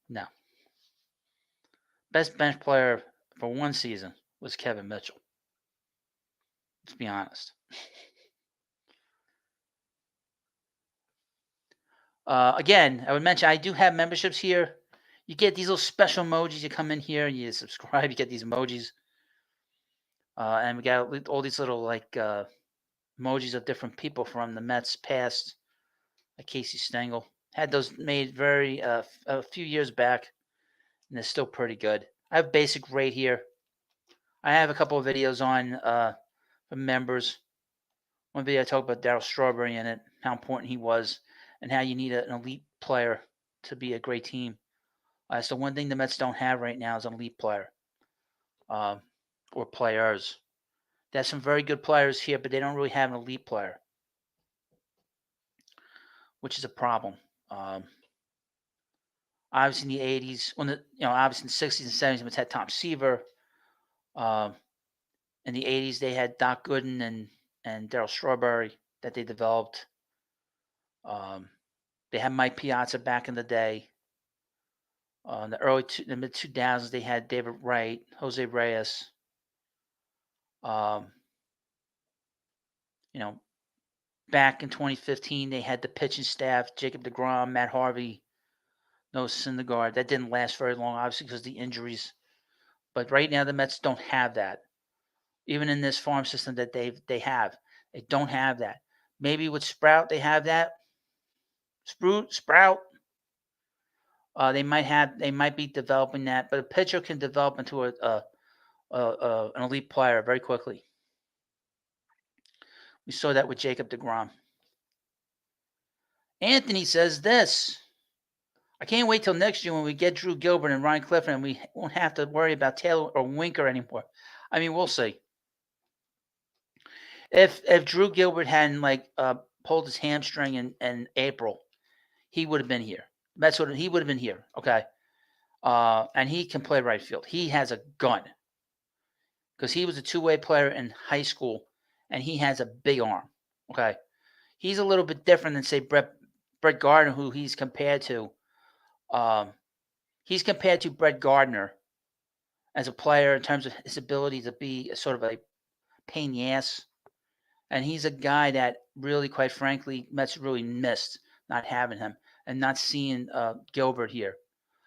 Speaker 1: No. Best bench player for one season was Kevin Mitchell. Let's be honest. Again, I would mention I do have memberships here. You get these little special emojis. You come in here and you subscribe. You get these emojis. And we got all these little emojis of different people from the Mets past, like Casey Stengel. Had those made a few years back, and they're still pretty good. I have basic rate here. I have a couple of videos on for members. One video I talked about Darryl Strawberry in it, how important he was, and how you need an elite player to be a great team. So one thing the Mets don't have right now is an elite player or players. There's some very good players here, but they don't really have an elite player, which is a problem. Obviously in the 80s, obviously in the 60s and 70s, we had Tom Seaver. In the 80s, they had Doc Gooden and Darryl Strawberry that they developed. They had Mike Piazza back in the day. In the mid 2000s, they had David Wright, Jose Reyes. Back in 2015, they had the pitching staff: Jacob deGrom, Matt Harvey, Noah Syndergaard. That didn't last very long, obviously, because of the injuries. But right now, the Mets don't have that. Even in this farm system that they have, they don't have that. Maybe with Sprout, they have that. Sprout. They might be developing that, but a pitcher can develop into an elite player very quickly. We saw that with Jacob deGrom. Anthony says this: I can't wait till next year when we get Drew Gilbert and Ryan Clifford and we won't have to worry about Taylor or Winker anymore. I mean, we'll see. If Drew Gilbert hadn't pulled his hamstring in April, he would have been here. He would have been here. Okay. And he can play right field. He has a gun because he was a two-way player in high school, and he has a big arm. Okay. He's a little bit different than, say, Brett Gardner, who he's compared to. he's compared to Brett Gardner as a player in terms of his ability to be a sort of a pain in the ass. And he's a guy that really, quite frankly, Mets really missed not having him and not seeing Gilbert here.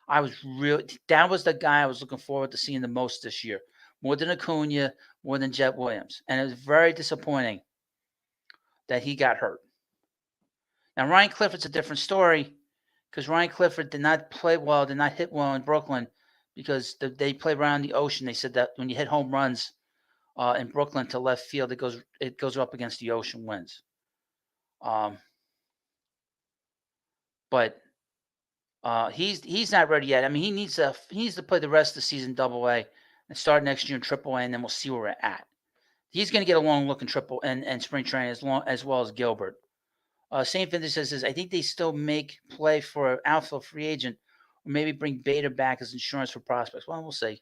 Speaker 1: That was the guy I was looking forward to seeing the most this year. More than Acuna, more than Jet Williams. And it was very disappointing that he got hurt. Now, Ryan Clifford's a different story because Ryan Clifford did not play well, did not hit well in Brooklyn because they play around the ocean. They said that when you hit home runs in Brooklyn to left field, it goes up against the ocean winds. But he's not ready yet. I mean, he needs to play the rest of the season Double-A and start next year in Triple-A, and then we'll see where we're at. He's going to get a long look in Triple and spring training as well as Gilbert. St. Vincent says, I think they still make play for an outfield free agent, or maybe bring Bader back as insurance for prospects. Well, we'll see.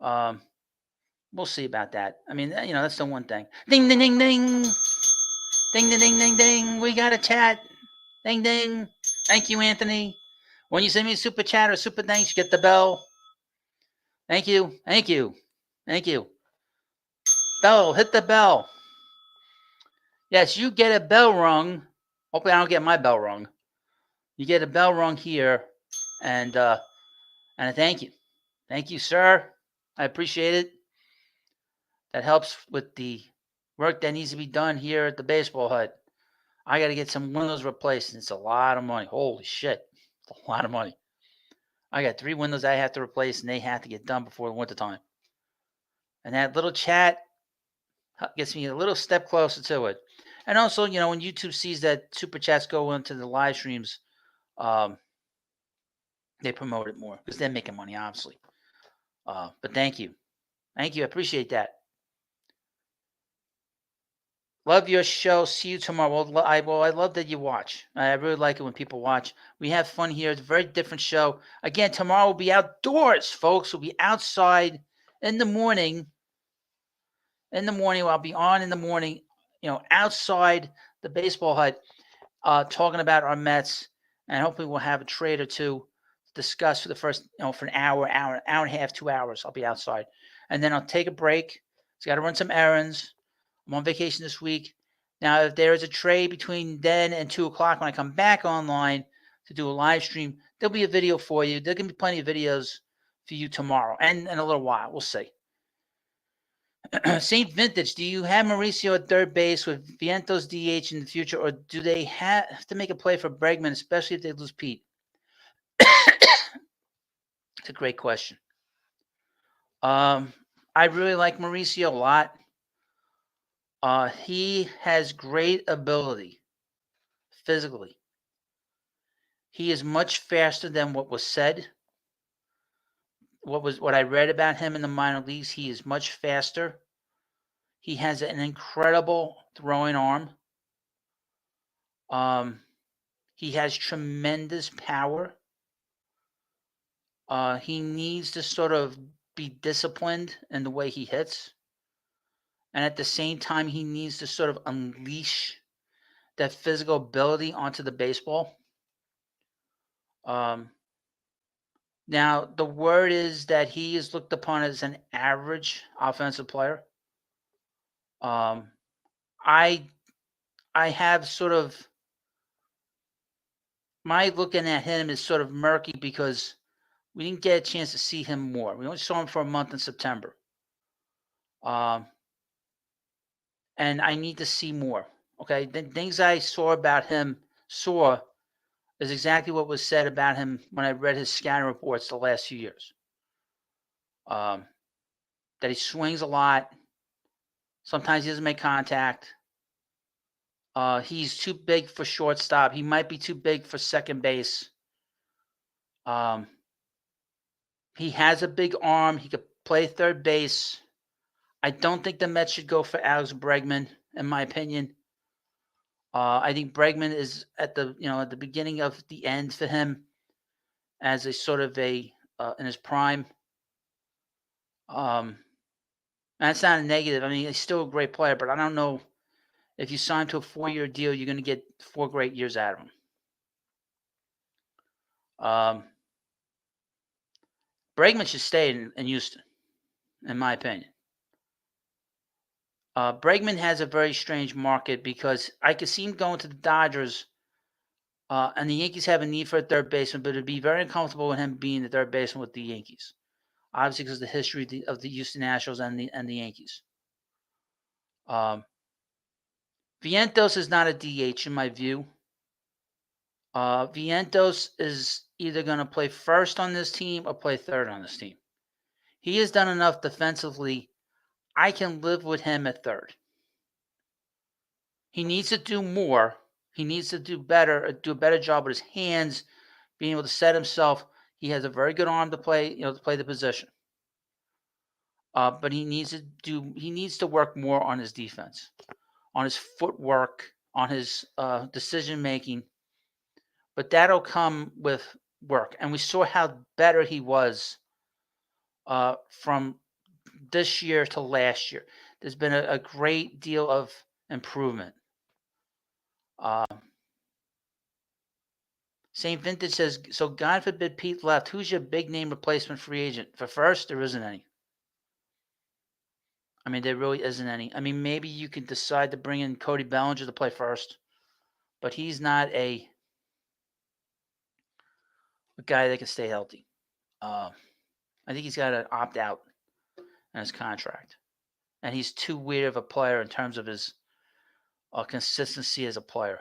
Speaker 1: We'll see about that. I mean, that's the one thing. Ding, ding, ding, ding. Ding, ding, ding, ding, ding. We got a chat. Ding, ding. Thank you, Anthony. When you send me a super chat or super thanks, you get the bell. Thank you. Thank you. Thank you. Bell. Hit the bell. Yes, you get a bell rung. Hopefully I don't get my bell rung. You get a bell rung here, and a thank you. Thank you, sir. I appreciate it. That helps with the work that needs to be done here at the baseball hut. I got to get some windows replaced, and it's a lot of money. Holy shit. It's a lot of money. I got 3 windows I have to replace, and they have to get done before the wintertime. And that little chat gets me a little step closer to it. And also, when YouTube sees that super chats go into the live streams, they promote it more because they're making money, obviously. But thank you. Thank you. I appreciate that. Love your show. See you tomorrow. I love that you watch. I really like it when people watch. We have fun here. It's a very different show. Again, tomorrow we'll be outdoors, folks. We'll be outside in the morning. I'll be on in the morning, outside the baseball hut, talking about our Mets, and hopefully we'll have a trade or two to discuss for the first, for an hour and a half, 2 hours. I'll be outside, and then I'll take a break. So got to run some errands. I'm on vacation this week. Now, if there is a trade between then and 2 o'clock when I come back online to do a live stream, there'll be a video for you. There can be plenty of videos for you tomorrow and in a little while. We'll see. St. Vintage, do you have Mauricio at third base with Vientos DH in the future, or do they have to make a play for Bregman, especially if they lose Pete? It's a great question. I really like Mauricio a lot. He has great ability physically. He is much faster than what was said. What I read about him in the minor leagues, he is much faster. He has an incredible throwing arm. He has tremendous power. He needs to sort of be disciplined in the way he hits. And at the same time, he needs to sort of unleash that physical ability onto the baseball. Now, the word is that he is looked upon as an average offensive player. I have sort of, my looking at him is sort of murky because we didn't get a chance to see him more. We only saw him for a month in September. And I need to see more. Okay, the things I saw about him is exactly what was said about him when I read his scouting reports the last few years. That he swings a lot. Sometimes he doesn't make contact. He's too big for shortstop. He might be too big for second base. He has a big arm. He could play third base. I don't think the Mets should go for Alex Bregman, in my opinion. I think Bregman is at the beginning of the end for him as a sort of in his prime. That's not a negative. I mean, he's still a great player, but I don't know if you sign to a 4-year deal, you're going to get 4 great years out of him. Bregman should stay in Houston, in my opinion. Bregman has a very strange market because I could see him going to the Dodgers, and the Yankees have a need for a third baseman, but it'd be very uncomfortable with him being the third baseman with the Yankees. Obviously, because of the history of the Houston Nationals and the Yankees. Vientos is not a DH in my view. Vientos is either going to play first on this team or play third on this team. He has done enough defensively. I can live with him at third. He needs to do more. He needs to do a better job with his hands, being able to set himself. He has a very good arm to play the position. But he needs to work more on his defense, on his footwork, on his decision making. But that'll come with work, and we saw how better he was from this year to last year. There's been a great deal of improvement. St. Vintage says, so God forbid Pete left. Who's your big name replacement free agent? For first, there isn't any. I mean, there really isn't any. I mean, maybe you can decide to bring in Cody Bellinger to play first, but he's not a guy that can stay healthy. I think he's got to opt out in his contract. And he's too weird of a player in terms of his consistency as a player.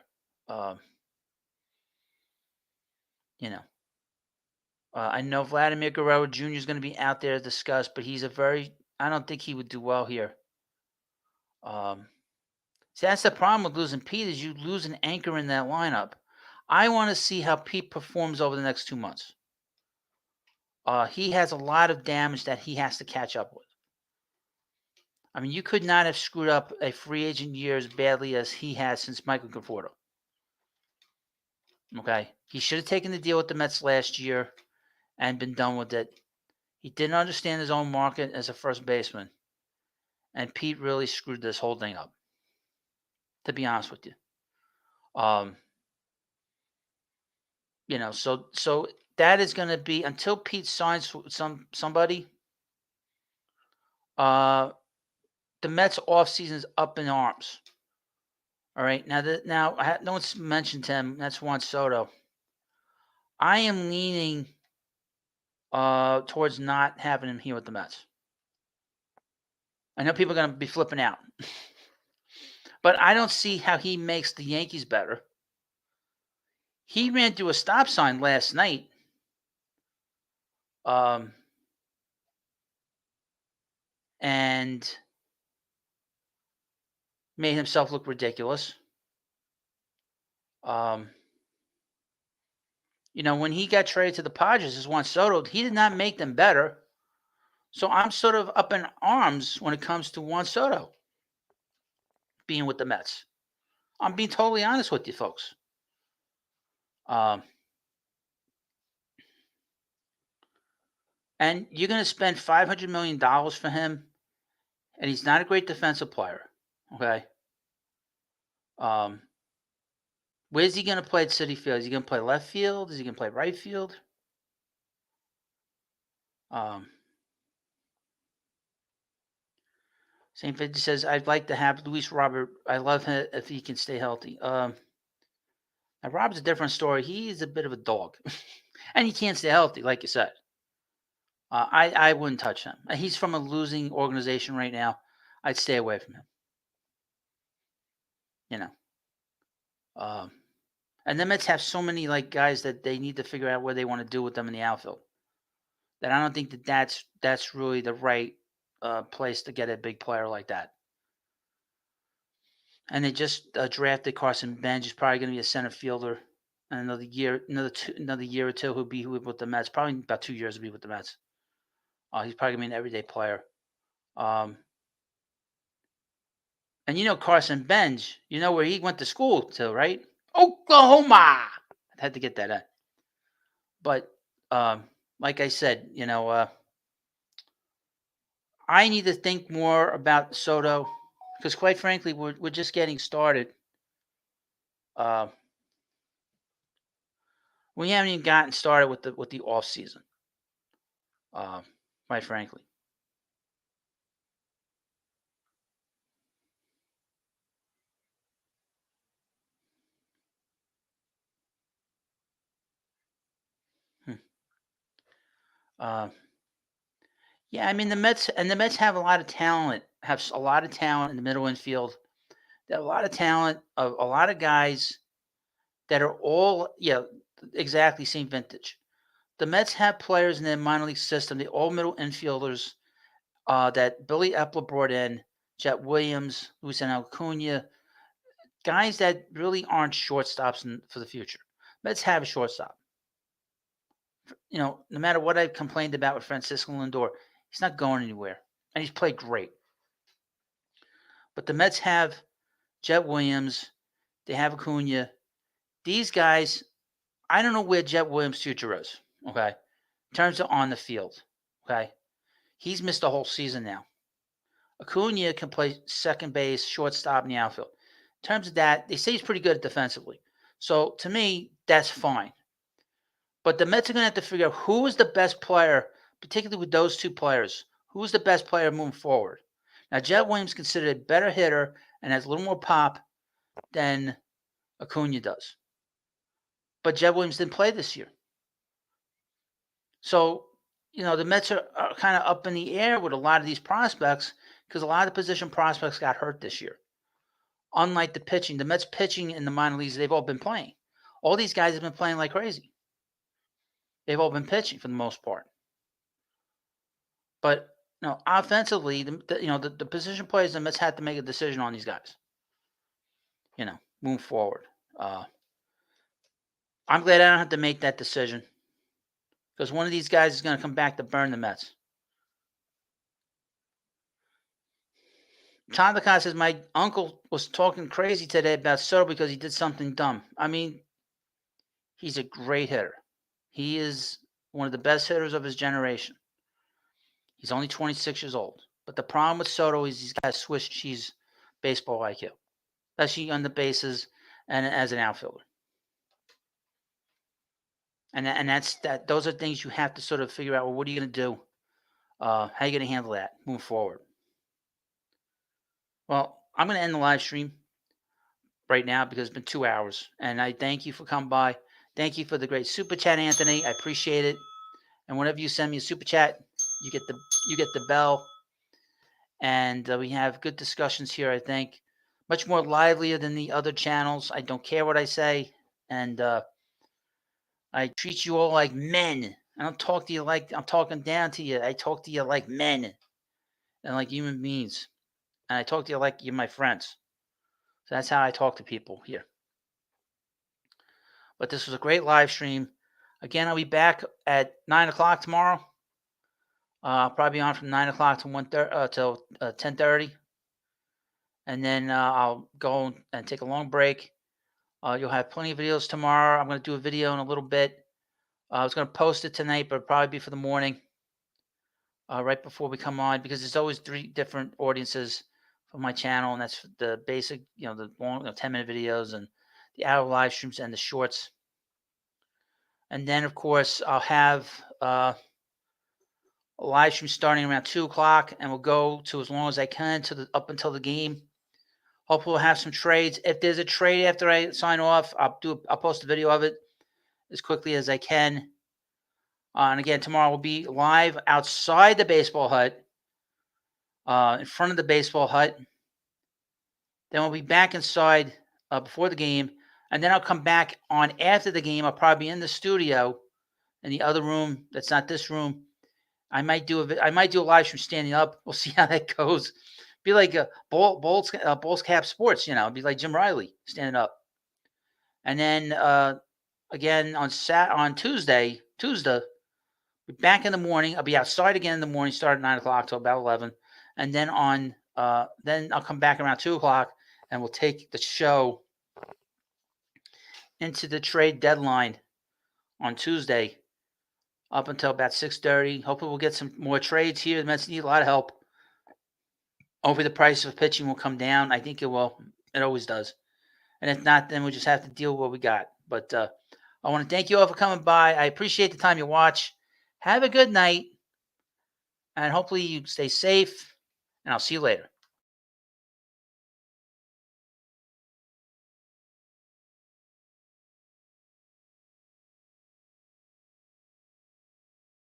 Speaker 1: I know Vladimir Guerrero Jr. is going to be out there to discuss, but I don't think he would do well here. See, that's the problem with losing Pete is you lose an anchor in that lineup. I want to see how Pete performs over the next 2 months. He has a lot of damage that he has to catch up with. I mean, you could not have screwed up a free agent year as badly as he has since Michael Conforto. Okay? He should have taken the deal with the Mets last year and been done with it. He didn't understand his own market as a first baseman. And Pete really screwed this whole thing up, to be honest with you. So that is going to be until Pete signs somebody. The Mets offseason is up in arms. All right, now no one's mentioned him. That's Juan Soto. I am leaning towards not having him here with the Mets. I know people are going to be flipping out, but I don't see how he makes the Yankees better. He ran through a stop sign last night. And made himself look ridiculous. When he got traded to the Padres as Juan Soto, he did not make them better. So I'm sort of up in arms when it comes to Juan Soto being with the Mets. I'm being totally honest with you folks. And you're going to spend $500 million for him, and he's not a great defensive player. Okay. Where's he going to play at Citi Field? Is he going to play left field? Is he going to play right field? St. Vincent says, I'd like to have Luis Robert. I love him if he can stay healthy. Now, Rob's a different story. He's a bit of a dog. And he can't stay healthy, like you said. I wouldn't touch him. He's from a losing organization right now. I'd stay away from him. And the Mets have so many guys that they need to figure out what they want to do with them in the outfield. That I don't think that's really the right place to get a big player like that. And they just drafted Carson Bench. He's probably going to be a center fielder. And another year or two, he'll be with the Mets. Probably about 2 years he'll be with the Mets. He's probably going to be an everyday player. And Carson Bench, where he went to school to, right? Oklahoma. I had to get that in. But like I said, I need to think more about Soto because, quite frankly, we're just getting started. We haven't even gotten started with the off season. quite frankly. Hmm. Uh, yeah, I mean the Mets have a lot of talent. Have a lot of talent in the middle infield. They have a lot of talent of a lot of guys that are all exactly same vintage. The Mets have players in their minor league system. They all middle infielders that Billy Epler brought in, Jet Williams, Luis Acuna, guys that really aren't shortstops for the future. Mets have a shortstop. No matter what I've complained about with Francisco Lindor, he's not going anywhere, and he's played great. But the Mets have Jet Williams, they have Acuna. These guys, I don't know where Jet Williams' future is. Okay, in terms of on the field. Okay, he's missed the whole season now. Acuna can play second base, shortstop, in the outfield. In terms of that, they say he's pretty good defensively. So to me, that's fine. But the Mets are going to have to figure out who is the best player, particularly with those two players. Who's the best player moving forward? Now, Jet Williams is considered a better hitter and has a little more pop than Acuna does. But Jet Williams didn't play this year. So, the Mets are kind of up in the air with a lot of these prospects because a lot of position prospects got hurt this year. Unlike the pitching, the Mets pitching in the minor leagues, they've all been playing. All these guys have been playing like crazy. They've all been pitching for the most part. But offensively, the position players, the Mets had to make a decision on these guys. Move forward. I'm glad I don't have to make that decision because one of these guys is going to come back to burn the Mets. Tandaka says my uncle was talking crazy today about Soto because he did something dumb. I mean, he's a great hitter. He is one of the best hitters of his generation. He's only 26 years old. But the problem with Soto is he's got Swiss cheese baseball IQ, especially on the bases and as an outfielder. And that's that. Those are things you have to sort of figure out. Well, what are you going to do? How are you going to handle that? Move forward. Well, I'm going to end the live stream right now because it's been 2 hours, and I thank you for coming by. Thank you for the great super chat, Anthony. I appreciate it. And whenever you send me a super chat, you get the bell. And we have good discussions here, I think. Much more livelier than the other channels. I don't care what I say. And I treat you all like men. I don't talk to you like I'm talking down to you. I talk to you like men and like human beings. And I talk to you like you're my friends. So that's how I talk to people here. But this was a great live stream. Again, I'll be back at 9 o'clock tomorrow. Probably on from 9 o'clock to 1:30 till 10:30. And then I'll go and take a long break. You'll have plenty of videos tomorrow. I'm going to do a video in a little bit. I was going to post it tonight, but it'll probably be for the morning, right before we come on, because there's always 3 different audiences for my channel, and that's the basic, the long 10-minute videos and the hour live streams and the shorts. And then, of course, I'll have a live stream starting around 2 o'clock, and we'll go to as long as I can up until the game. Hopefully we'll have some trades. If there's a trade after I sign off, I'll post a video of it as quickly as I can. And again, tomorrow we'll be live outside the baseball hut, in front of the baseball hut. Then we'll be back inside before the game, and then I'll come back on after the game. I'll probably be in the studio in the other room that's not this room. I might do a live stream standing up. We'll see how that goes. Be like a Bulls Cap Sports, Be like Jim Riley standing up. And then again on Tuesday, be back in the morning. I'll be outside again in the morning, start at 9 o'clock till about 11, and then then I'll come back around 2 o'clock, and we'll take the show into the trade deadline on Tuesday up until about 6:30. Hopefully, we'll get some more trades here. The Mets need a lot of help. Hopefully, the price of pitching will come down. I think it will. It always does. And if not, then we'll just have to deal with what we got. But I want to thank you all for coming by. I appreciate the time you watch. Have a good night. and hopefully you stay safe, and I'll see you later.